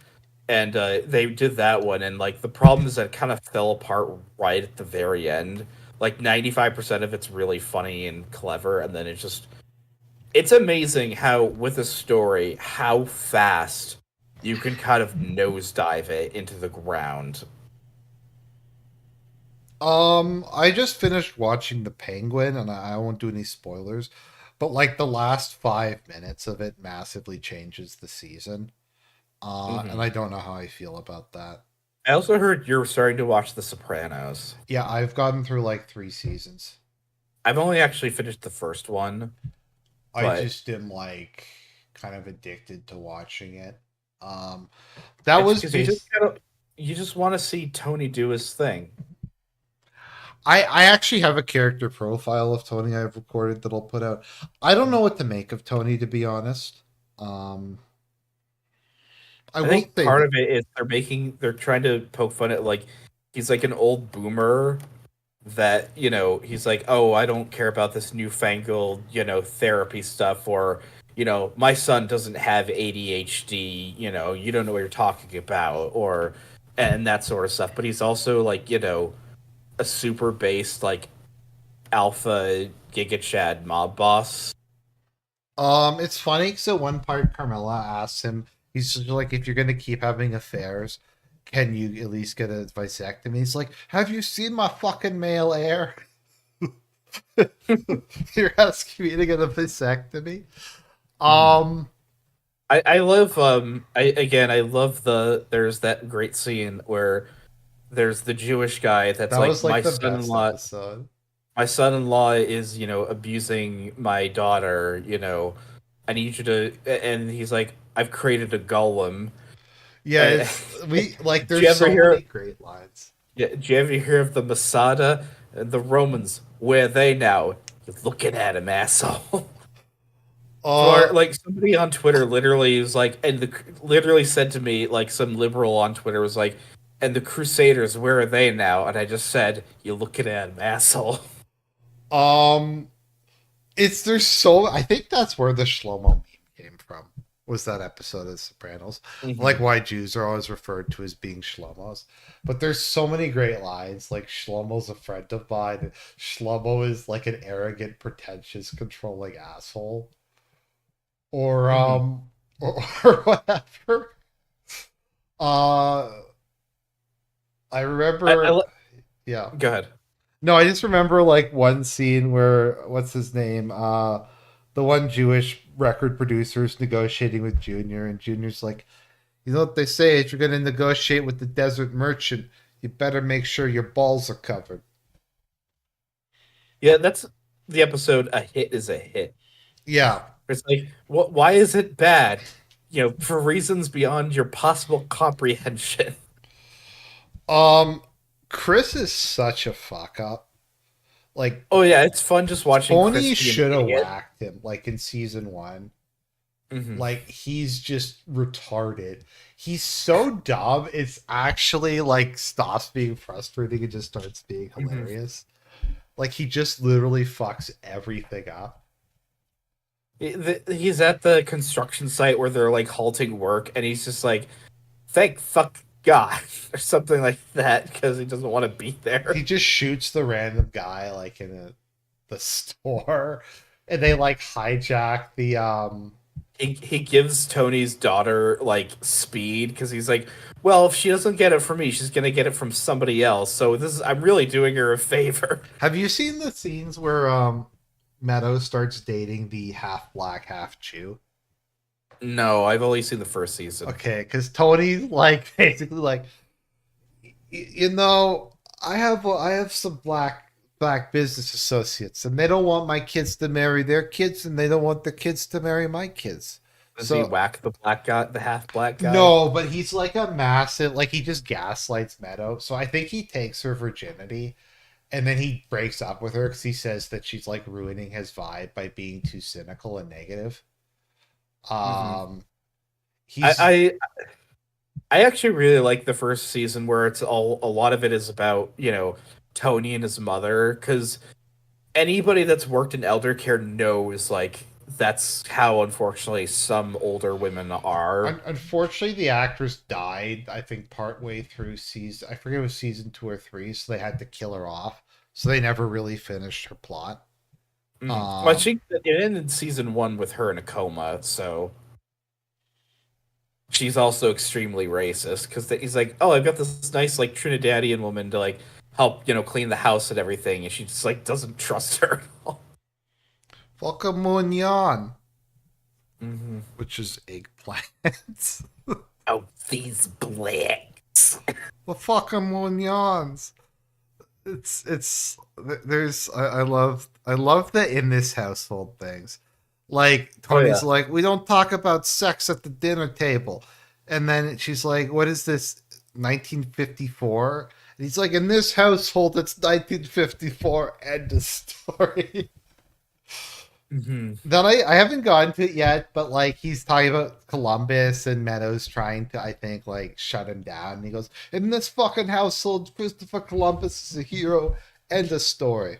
and they did that one, and like the problem is that it kind of fell apart right at the very end. Like 95% of it's really funny and clever, and then it's amazing how with a story how fast you can kind of nosedive it into the ground. I just finished watching The Penguin, and I won't do any spoilers, but like the last 5 minutes of it massively changes the season. And Hmm. I don't know how I feel about that. I also heard you're starting to watch The Sopranos. Yeah, I've gotten through like 3 seasons. I've only actually finished the first one, I but just am like kind of addicted to watching it. Um, that it's was because you just based. gotta, you just want to see Tony do his thing. I actually have a character profile of Tony I've recorded that I'll put out. I don't know what to make of Tony, to be honest. Um, I I will think say part that. of it is they're trying to poke fun at like he's like an old boomer that he's like, oh, I don't care about this newfangled therapy stuff, or my son doesn't have ADHD, you don't know what you're talking about, or and that sort of stuff. But he's also like a super based like alpha giga chad mob boss. It's funny. So one part, Carmela asks him, he's just like, if you're gonna keep having affairs, can you at least get a vasectomy? He's like, have you seen my fucking male heir? You're asking me to get a vasectomy? Mhm. Um, I love I love there's that great scene where there's the Jewish guy that's that like was like the best episode. my son-in-law is abusing my daughter, I need you to, and he's like, I've created a golem. Yeah, Uh, it's we like. did you There's ever so many hear great lines. yeah, did you ever hear of the Masada and the Romans? Where are they now? You're looking at him, asshole. Uh, Or like somebody on Twitter literally was like, and literally said to me, like some liberal on Twitter was like, and the Crusaders, where are they now? And I just said, you're looking at him, asshole. um, it's there's so I think that's where the Shlomo meme came from. Was that episode of Sopranos? Like Hmm. why Jews are always referred to as being Shlomos. But there's so many great lines. Like Shlomo's a friend of mine. Shlomo is like an arrogant, pretentious, controlling asshole. Or Hmm. or whatever. Uh I I, remember I yeah. Go ahead. No, I just remember like one scene where what's his name? The one Jewish record producer is negotiating with Junior, and Junior's like, you know what they say, if you're gonna negotiate with the desert merchant, you better make sure your balls are covered. Yeah, that's the episode. A hit is a hit. Yeah. It's like, what? Why is it bad? For reasons beyond your possible comprehension. Um Chris is such a fuck up. Like Oh yeah, it's fun just watching Chris Tony be an should have idiot. whacked him like in season one. Hmm. Like he's just retarded. He's so dumb. It's actually like stops being frustrating and just starts being Hmm. hilarious. Like he just literally fucks everything up. He's at the construction site where they're like halting work, and he's just like, "Thank fuck God," or something like that, because he doesn't want to be there. He just shoots the random guy like in the store, and they like hijack the He gives Tony's daughter like speed because he's like, well, if she doesn't get it from me, she's gonna get it from somebody else. So I'm really doing her a favor. Have you seen the scenes where Meadow starts dating the half black, half Jew? No, I've only seen the first season. Okay, because Tony like basically like you know, I have some black business associates, and they don't want my kids to marry their kids, and they don't want their kids to marry my kids. Does he So whack the black guy, the half black guy? no, but he's like a massive like he just gaslights Meadow. So I think he takes her virginity, and then he breaks up with her because he says that she's like ruining his vibe by being too cynical and negative. Hmm. Um, I, he's I I actually really like the first season where it's all a lot of it is about Tony and his mother, because anybody that's worked in elder care knows like that's how unfortunately some older women are. unfortunately the actress died. I think partway through season. I forget it was season 2 or 3, so they had to kill her off. So they never really finished her plot. Mm. Well, Um, it ended season one with her in a coma, so she's also extremely racist because he's like, "Oh, I've got this nice like Trinidadian woman to like help clean the house and everything," and she just like doesn't trust her at all. Focamunion, Hmm. which is eggplants. Oh, these blacks. The Focamunions. It's there's I love the in this household things. Like Oh Tony's yeah. like, we don't talk about sex at the dinner table, and then she's like, what is this 1954? And he's like, in this household, it's 1954. End of story. Hmm. Then I haven't gotten to it yet, but like he's talking about Columbus and Meadows trying to, I think, like shut him down. And he goes, "In this fucking household, Christopher Columbus is a hero." End of story.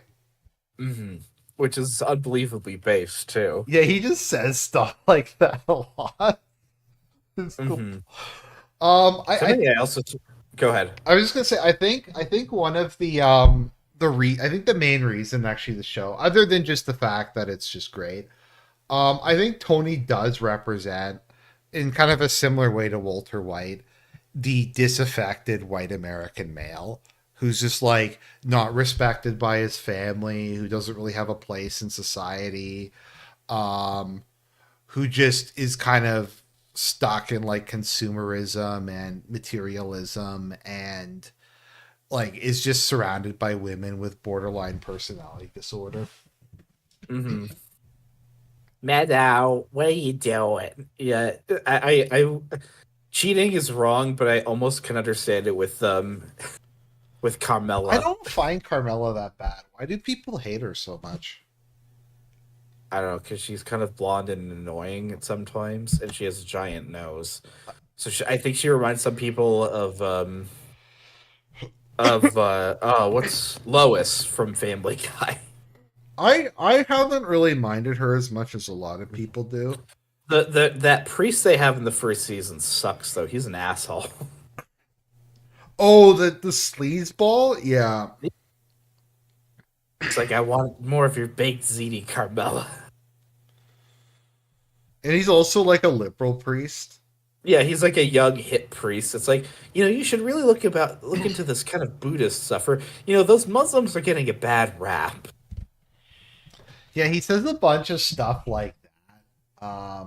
Hmm. Which is unbelievably based too. Yeah, he just says stuff like that a lot. It's cool. Hmm. Um, I, So I then, yeah, I also go ahead. I was just gonna say, I think one of I think the main reason actually the show, other than just the fact that it's just great, I think Tony does represent, in kind of a similar way to Walter White, the disaffected white American male who's just like not respected by his family, who doesn't really have a place in society, um, who just is kind of stuck in like consumerism and materialism and like is just surrounded by women with borderline personality disorder. Hmm. Meadow, what are you doing? Yeah, cheating is wrong, but I almost can understand it with I Carmela. don't find Carmela that bad. Why do people hate her so much? I don't know, because she's kind of blonde and annoying at sometimes, and she has a giant nose. So I think she reminds some people of what's Lois from Family Guy. I haven't really minded her as much as a lot of people do. The that priest they have in the first season sucks though. He's an asshole. Oh, the sleazeball, yeah, It's like I want more of your baked ziti, Carmela. and he's also like a liberal priest. Yeah, he's like a young hip priest. It's like, you should really look into this kind of Buddhist stuff. Or, those Muslims are getting a bad rap. Yeah, he says a bunch of stuff like that. Uh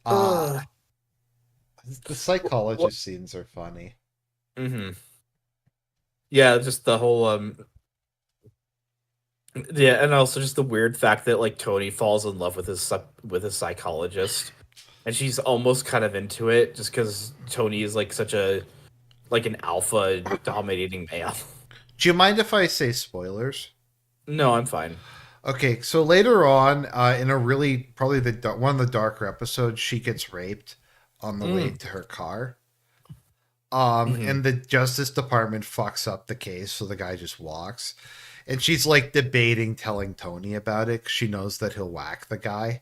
Ugh. the What? psychologist scenes are funny. Hmm. Yeah, just the whole yeah, and also just the weird fact that like Tony falls in love with his psychologist, and she's almost kind of into it just because Tony is like such a like an alpha dominating male. Do you mind if I say spoilers? No, I'm fine. Okay, so later on, in a really probably one of the darker episodes, she gets raped on the way Mm. to her car. Hmm. And the Justice Department fucks up the case, so the guy just walks. And she's like debating telling Tony about it 'cause she knows that he'll whack the guy.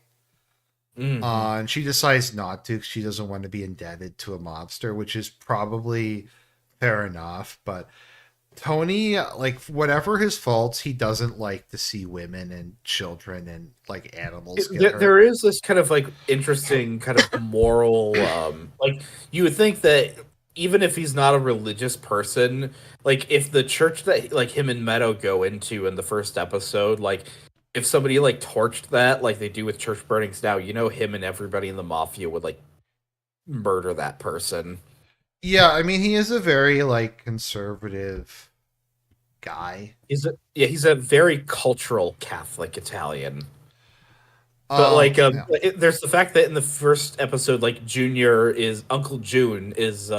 Hmm. And she decides not to 'cause she doesn't want to be indebted to a mobster, which is probably fair enough. But Tony, like, whatever his faults, he doesn't like to see women and children and like animals get There hurt. is this kind of like interesting kind of moral like you would think that even if he's not a religious person, like if the church that like him and Meadow go into in the first episode, like if somebody like torched that like they do with church burnings now, him and everybody in the mafia would like murder that person. Yeah, I mean, he is a very like conservative guy. He's a very cultural Catholic Italian. But like Yeah. there's the fact that in the first episode like Junior is Uncle June is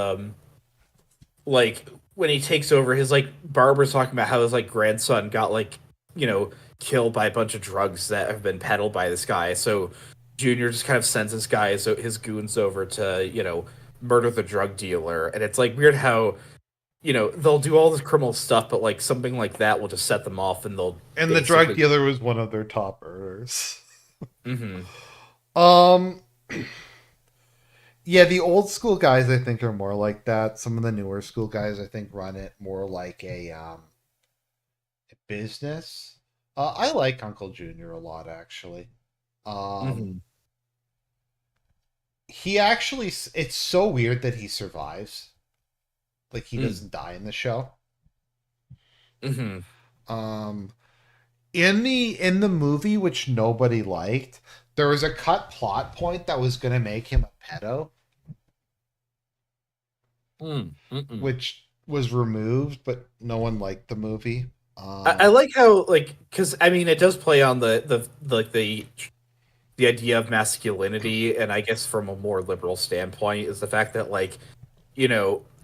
like when he takes over his like Barbara's talking about how his like grandson got like killed by a bunch of drugs that have been peddled by this guy. So Junior just kind of sends his guys his goons over to murder the drug dealer, and it's like weird how they'll do all this criminal stuff, but like something like that will just set them off, and they'll And the drug basically. dealer was one of their top earners. Hmm. Um, yeah, the old school guys I think are more like that. Some of the newer school guys I think run it more like a business. I like Uncle Junior a lot actually. Um, Hmm. he actually it's so weird that he survives. Like he Mm. doesn't die in the show. Hmm. Um, in the movie, which nobody liked, there was a cut plot point that was going to make him a pedo, Mm. Mm-mm. which was removed, but no one liked the movie. I like how like because I mean it does play on the idea of masculinity, and I guess from a more liberal standpoint is the fact that like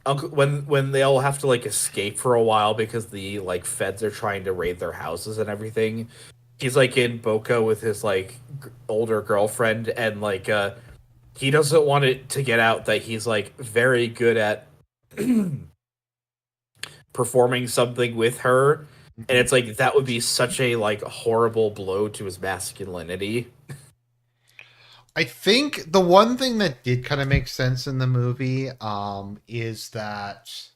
Uncle when they all have to like escape for a while because the like feds are trying to raid their houses and everything. He's like in Boca with his like older girlfriend, and like he doesn't want it to get out that he's like very good at performing something with her, and Mhm. it's like that would be such a like horrible blow to his masculinity. I think the one thing that did kind of make sense in the movie is that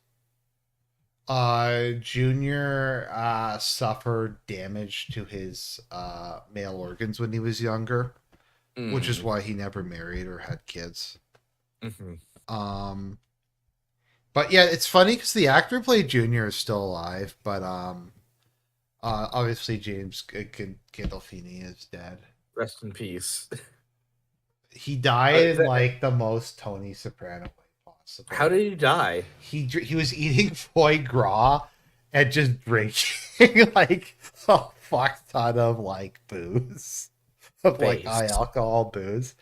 Junior suffered damage to his male organs when he was younger, which is Mm. why he never married or had kids. Hmm. Um, but yeah, it's funny because the actor who played Junior is still alive, but obviously James Gandolfini is dead. Rest in peace. He died in like the most Tony Soprano way How possible. did he die? He was eating foie gras and just drinking like a fuck ton of like booze, of like Base. high alcohol booze.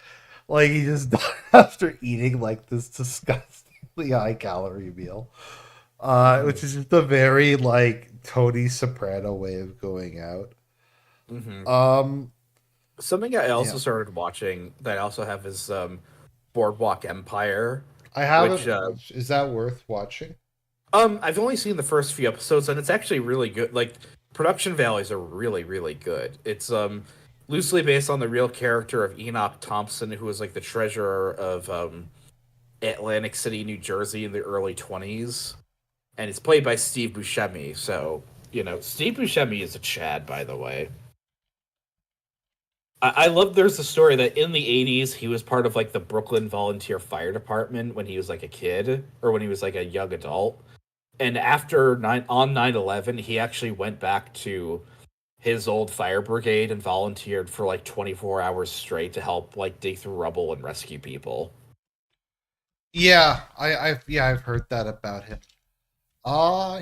Like he just died after eating like this disgustingly high calorie meal, which Hmm. is just a very like Tony Soprano way of going out. Hmm. Um, Something I also yeah, started watching that I also have is Boardwalk Empire, I which haven't watched. Is that worth watching? I've only seen the first few episodes and it's actually really good. Like production values are really really good. It's loosely based on the real character of Enoch Thompson, who was like the treasurer of Atlantic City, New Jersey in the early 20s, and it's played by Steve Buscemi. So, Steve Buscemi is a Chad, by the way. I love there's a story that in the 80s he was part of like the Brooklyn Volunteer Fire Department when he was like a kid or when he was like a young adult. And after 9/11, he actually went back to his old fire brigade and volunteered for like 24 hours straight to help like dig through rubble and rescue people. Yeah, I've heard that about him.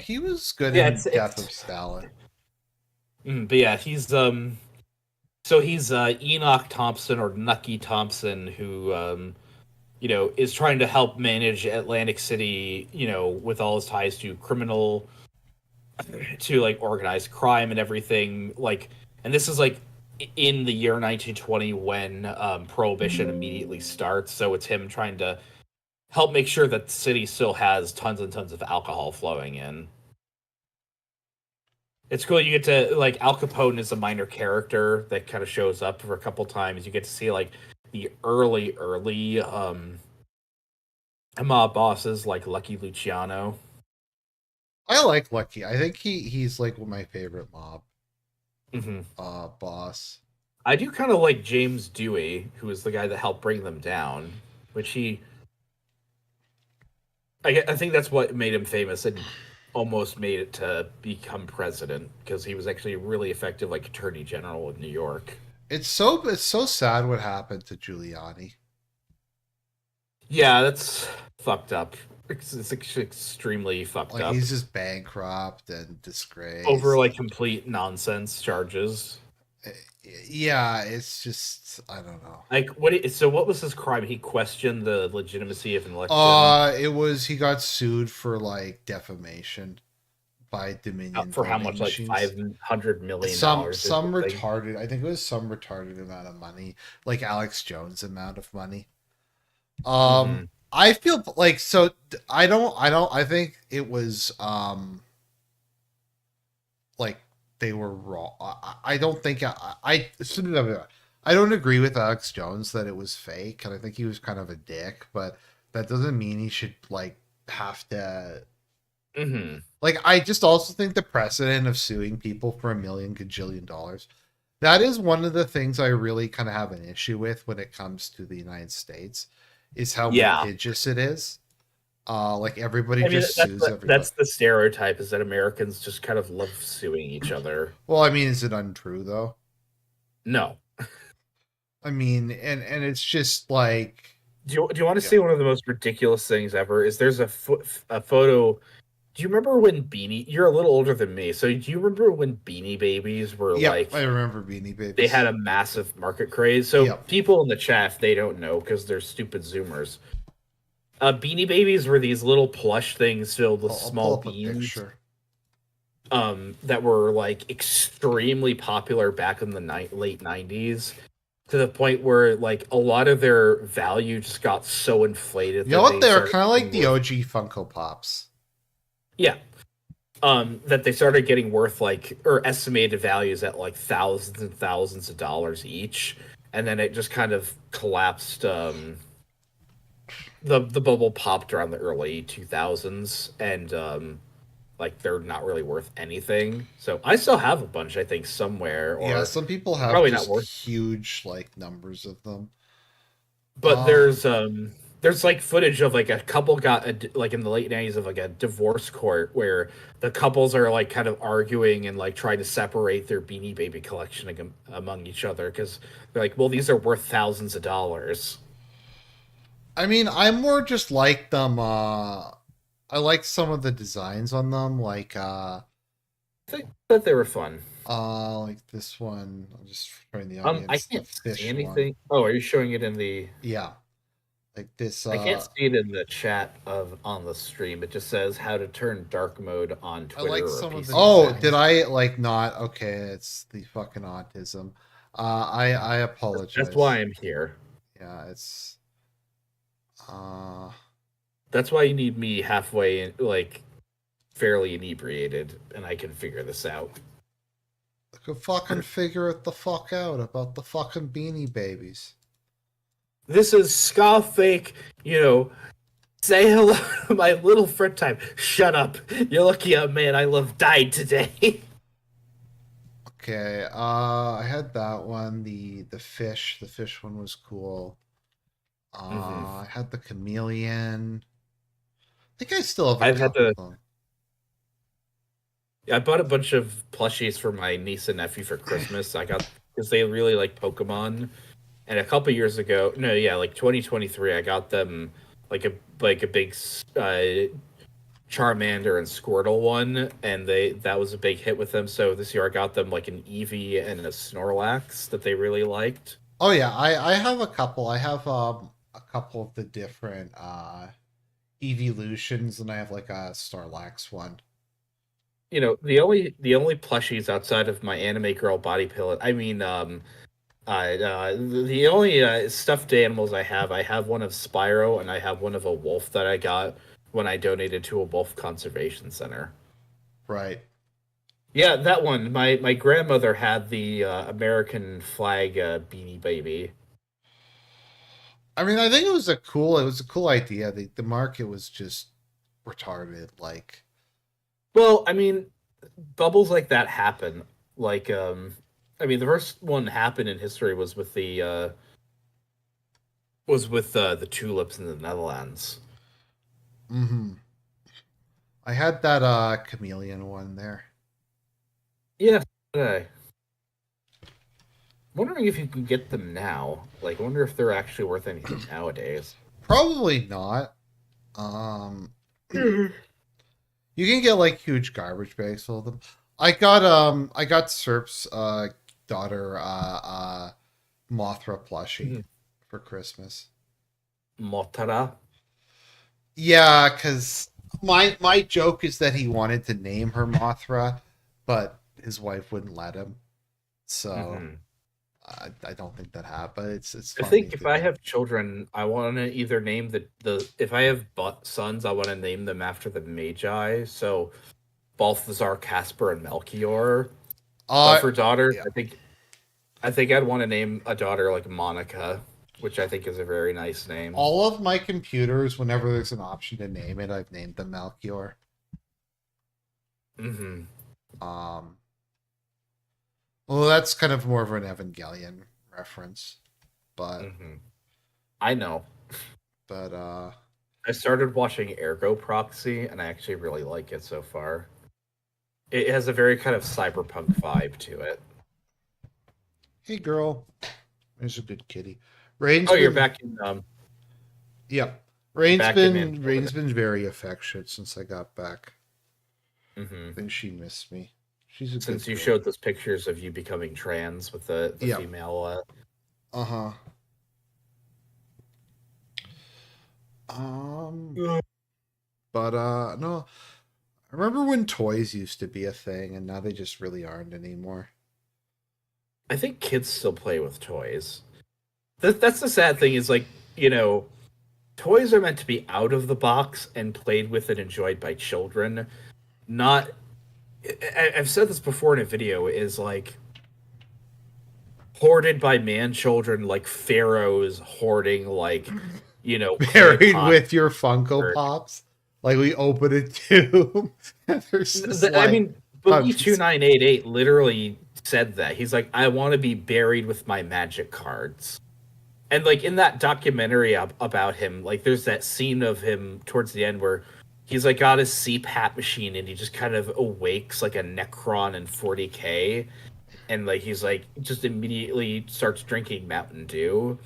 He was good Yeah, in it's Death it's of Stalin. but yeah, he's Enoch Thompson or Nucky Thompson who is trying to help manage Atlantic City, with all his ties to like organized crime and everything. Like, and this is like in the year 1920 when Prohibition immediately starts. So it's him trying to help make sure that the city still has tons and tons of alcohol flowing in. It's cool. You get to like Al Capone is a minor character that kind of shows up for a couple times. You get to see like the early mob bosses like Lucky Luciano. I like Lucky. I think he's like one of my favorite mob Hmm. boss. I do kind of like James Dewey, who is the guy that helped bring them down, which I think that's what made him famous and almost made it to become president because he was actually a really effective like attorney general of New York. It's so sad what happened to Giuliani. Yeah, that's fucked up. It's extremely fucked Like up he's just bankrupt and over disgraced. like complete nonsense charges. Eh, Yeah, it's just I don't know. Like so what was his crime? He questioned the legitimacy of an election It was he got sued for like defamation by Dominion for how voting much, like machines. $500 million or Some something. retarded. I think it was some retarded amount of money, like Alex Jones amount of money. Hmm. I feel like so. I don't. I think it was like they were wrong. I don't think I don't agree with Alex Jones that it was fake, and I think he was kind of a dick. But that doesn't mean he should like have to. Hmm. Like, I just also think the precedent of suing people for a million gajillion dollars, that is one of the things I really kind of have an issue with when it comes to the United States, is how Yeah. litigious it is. Like everybody I mean, just sues everybody. that's the stereotype is that Americans just kind of love suing each other. Well, I mean, is it untrue though? No. I mean, and it's just like, Do you want to yeah, see one of the most ridiculous things ever? Is there's a photo. Do you remember when Beanie? You're a little older than me, so do you remember when Beanie Babies were yep, I like remember Beanie they Babies. had a massive market craze? So Yep. people in the chat, if they don't know because they're stupid Zoomers. Beanie Babies were these little plush things filled with I'll pull small up a beans, picture. that were like extremely popular back in the late 90s, to the point where like a lot of their value just got so inflated You know that what? they They're started kind of like getting the worth, OG Funko Pops. yeah, that they started getting worth like, or estimated values at like thousands and thousands of dollars each, and then it just kind of collapsed. The bubble popped around the early 2000s, and like they're not really worth anything. So I still have a bunch, I think, somewhere, Yeah, or some people they're have probably not just worth. huge like numbers of them. But Uh there's like footage of like a couple got like in the late 90s of like a divorce court where the couples are like kind of arguing and like trying to separate their Beanie Baby collection among each other because they're like, well, these are worth thousands of dollars. I mean, I more just like them. I like some of the designs on them, I think that they were fun. like this one. I'll just show the I audience the can't see fish one. anything. Oh, are you showing it in the? Yeah, like this. I can't see it in the chat of on the stream. It just says how to turn dark mode on I like Twitter or some of the PC Oh, did settings. I like not? Okay, it's the fucking autism. I That's why apologize. I'm here. Yeah, it's uh That's why you need me halfway in, like fairly inebriated, and I can figure this out. I could fucking figure it the fuck out about the fucking Beanie Babies. This is Fake, you know, say hello to my little friend time. Shut up. You're lucky a man I love died today. Okay, I had that one. The fish one was cool. hmm I had the chameleon. I think I still have a I've had couple to. of them. I bought a bunch of plushies for my niece and nephew for Christmas. I got because they really like Pokemon. And a couple years ago, no, yeah, like 2023, I got them like a big Charmander and Squirtle one, and they that was a big hit with them. So this year I got them like an Eevee and a Snorlax that they really liked. Oh yeah, I have a couple. I have a couple of the different evolutions, and I have like a Starlax one. You know, the only plushies outside of my anime girl body pillow. I mean, the only stuffed animals I have one of Spyro and I have one of a wolf that I got when I donated to a wolf conservation center. Right. Yeah, that one. My grandmother had the American flag Beanie Baby. I mean, I think it was a cool idea. The market was just retarded. Like, Well, I mean, bubbles like that happen. Like, I mean, the first one happened in history was with the tulips in the Netherlands. hmm I had that chameleon one there. Yeah, I'm wondering if you can get them now. Like, I wonder if they're actually worth anything nowadays. Probably not. Um, you can get like huge garbage bags full of them. I got Serp's daughter Mothra plushie for Christmas. Motara. Yeah, because my joke is that he wanted to name her Mothra, but his wife wouldn't let him. So hmm I don't think that happened. It's I funny think if to I me. have children, I want to either name the if I have sons, I want to name them after the Magi. So Balthazar, Casper, and Melchior. But Uh for daughters, yeah. I think I'd want to name a daughter like Monica, which I think is a very nice name. All of my computers, whenever there's an option to name it, I've named them Melchior. hmm Um, well, that's kind of more of an Evangelion reference, but hmm I know. but I started watching Ergo Proxy, and I actually really like it so far. It has a very kind of cyberpunk vibe to it. hey girl, there's a good kitty. Rain's Oh, you're been back in Yep. Manitoba. Rain's been very affectionate since I got back. I hmm think she missed me. She's a Since good you girl. showed those pictures of you becoming trans with the Yep. female. Uh-huh. Um, but no, I remember when toys used to be a thing, and now they just really aren't anymore. I think kids still play with toys. That's the sad thing is like, you know, toys are meant to be out of the box and played with and enjoyed by children. Not, I've said this before in a video, is like hoarded by man children, like pharaohs hoarding like, clay Buried pots. with your Funko Pops, like we open a tube, and there's just I like mean, I'm Boogie two just nine eight eight literally said that. He's like, I want to be buried with my magic cards. And like in that documentary about him, like there's that scene of him towards the end where he's like got his CPAP machine and he just kind of awakes like a Necron in 40K, and like he's like just immediately starts drinking Mountain Dew.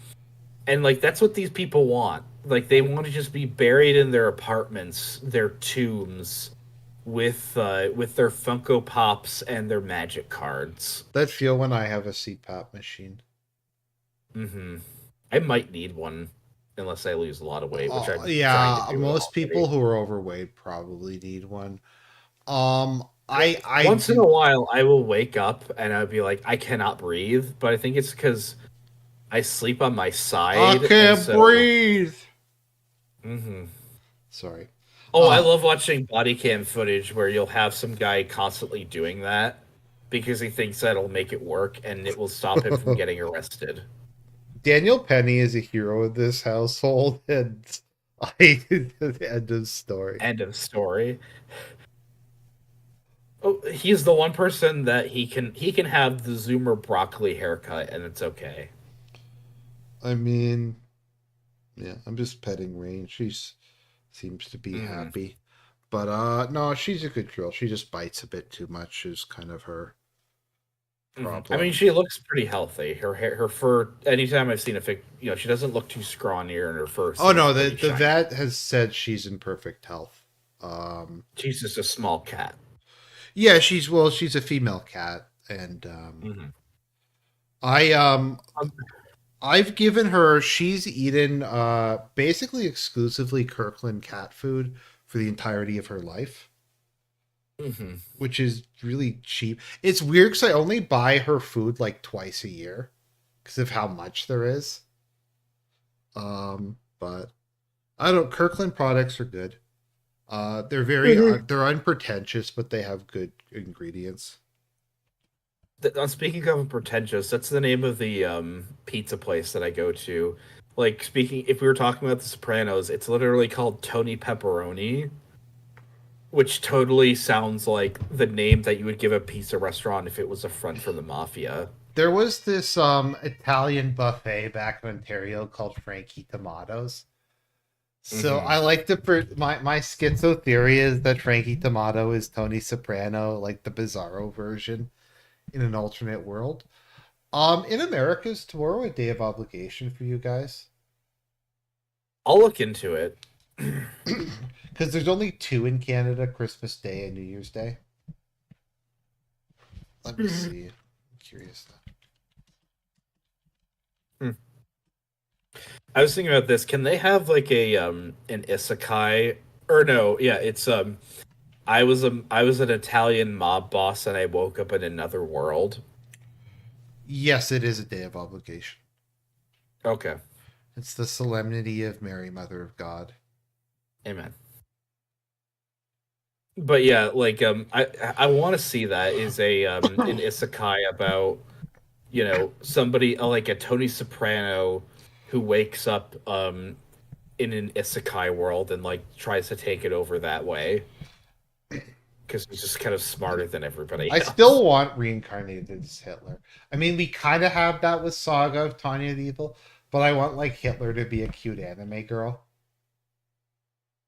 And like that's what these people want. Like they want to just be buried in their apartments, their tombs, with their Funko Pops and their magic cards. that feel when I have a CPAP machine. Hmm. I might need one unless I lose a lot of weight, which I'm trying to Yeah, do most already. people who are overweight probably need one. I Once in do. a while, I will wake up and I'll be like, I cannot breathe, but I think it's because I sleep on my I side, and can't so. breathe. Mhm. Sorry. Oh, I Uh, love watching body cam footage where you'll have some guy constantly doing that because he thinks that'll make it work and it will stop him from getting arrested. Daniel Penny is a hero of this household, and I the end of story. End of story. Oh, he's the one person that he can have the Zoomer broccoli haircut and it's okay. I mean, yeah, I'm just petting Rain. She's seems to be Hmm. happy. But no, she's a good girl. She just bites a bit too much is kind of her Hmm. I mean, problem. she looks pretty healthy. Her hair, her fur. Anytime I've seen a she doesn't look too scrawny, and her fur Oh seems no, pretty the shiny. vet has said she's in perfect health. Um She's just a small cat. yeah, she's a female cat, and Hmm. I I've given her she's eaten basically exclusively Kirkland cat food for the entirety of her life, Hmm. which is really cheap. It's weird because I only buy her food like twice a year because of how much there is. But I don't. Kirkland products are good. They're unpretentious, but they have good ingredients. Speaking of pretentious, that's the name of the pizza place that I go to. Like speaking, if we were talking about The Sopranos, it's literally called Tony Pepperoni, which totally sounds like the name that you would give a pizza restaurant if it was a front from the mafia. There was this Italian buffet back in Ontario called Frankie Tomatoes. So Hmm. I like to my schizo theory is that Frankie Tomato is Tony Soprano, like the Bizarro version in an alternate world. In America, is tomorrow a day of obligation for you guys? I'll look into it. Because there's only two in Canada: Christmas Day and New Year's Day. Let me see. I'm curious. I was thinking about this. Can they have like a an isekai, or no? Yeah, it's I was an Italian mob boss and I woke up in another world. Yes, it is a day of obligation. Okay, It's the solemnity of Mary, Mother of God. amen. But yeah, like I want to see that is a an isekai about somebody like a Tony Soprano who wakes up in an isekai world and like tries to take it over that way because he's just kind of smarter than everybody I else. still want reincarnated as Hitler. I mean, we kind of have that with Saga of Tanya the Evil, but I want like Hitler to be a cute anime girl.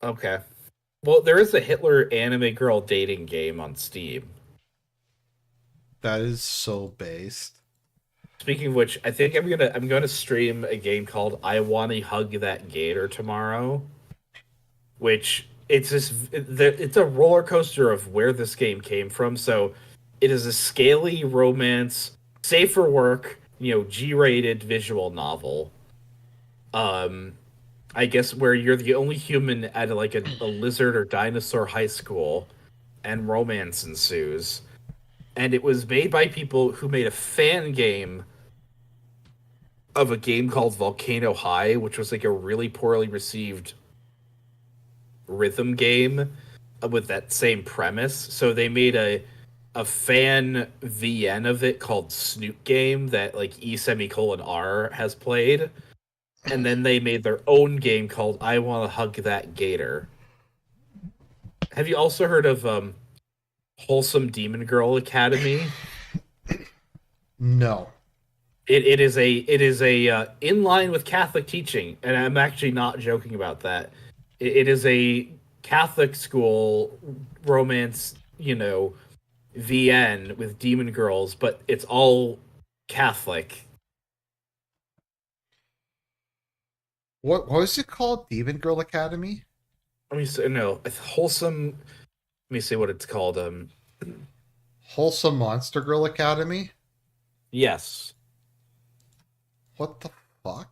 Okay. Well, there is a Hitler anime girl dating game on Steam. That is so based. Speaking of which, I think I'm gonna stream a game called I Wanna Hug That Gator tomorrow, which it's a roller coaster of where this game came from. So it is a scaly romance, safe for work, G-rated visual novel. Um, I guess where you're the only human at like a lizard or dinosaur high school, and romance ensues. And it was made by people who made a fan game of a game called Volcano High, which was like a really poorly received rhythm game with that same premise. So they made a fan VN of it called Snoot Game that like E semicolon R has played, and then they made their own game called I Want to Hug That Gator. Have you also heard of Wholesome Demon Girl Academy? No. It is a in line with Catholic teaching, and I'm actually not joking about that. It is a Catholic school romance, VN with demon girls, but it's all Catholic. What was it called? Demon Girl Academy? Let me say no, it's wholesome. Let me see what it's called. Wholesome Monster Girl Academy? Yes, What the fuck?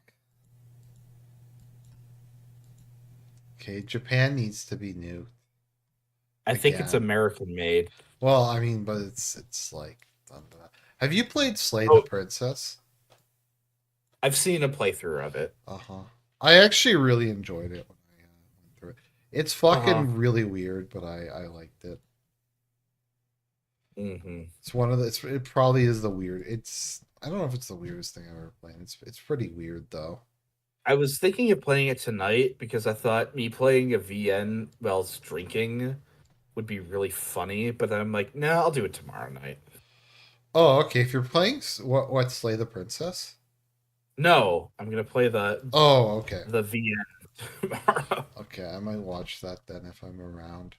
Okay, Japan needs to be new I think it's again. American made. Well, I mean, but it's like. Have you played Slay the Oh, Princess? I've seen a playthrough of it. Uh huh. I actually really enjoyed it when I went through it. It's Uh huh. fucking really weird, but I liked it. Hmm. It's one of the. It probably is the weird. It's. I don't know if it's the weirdest thing I've ever played. It's pretty weird though. I was thinking of playing it tonight because I thought me playing a VN while drinking would be really funny, but then I'm like, no, I'll do it tomorrow night. Oh, okay. If you're playing what Slay the Princess? No, I'm gonna play the Oh, okay. the VN tomorrow. Okay, I might watch that then if I'm around,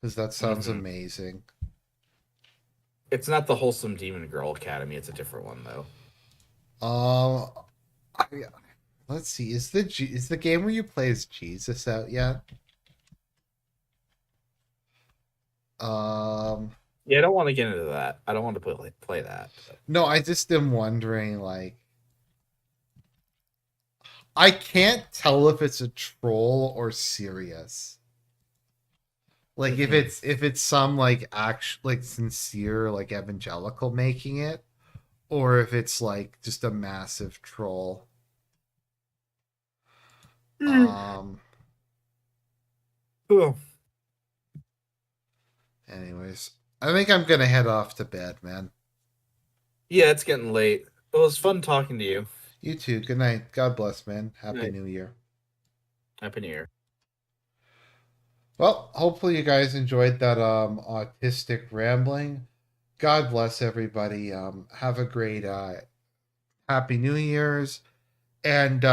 because that sounds Hmm. amazing. It's not the Wholesome Demon Girl Academy. It's a different one though. Um, I, let's see. Is the game where you play as Jesus out yet? Um, Yeah, I don't want to get into that. I don't want to play that. But. no, I just am wondering. Like, I can't tell if it's a troll or serious. Like, if Hmm. it's some like actual like sincere like evangelical making it, or if it's like just a massive troll. Um. Oh. Anyways, I think I'm gonna head off to bed, man. Yeah, it's getting late. It was fun talking to you. You too. Good night. God bless, man. Good Happy night. New Year. Happy New Year. Well, hopefully you guys enjoyed that autistic rambling. God bless everybody. Have a great Happy New Year's and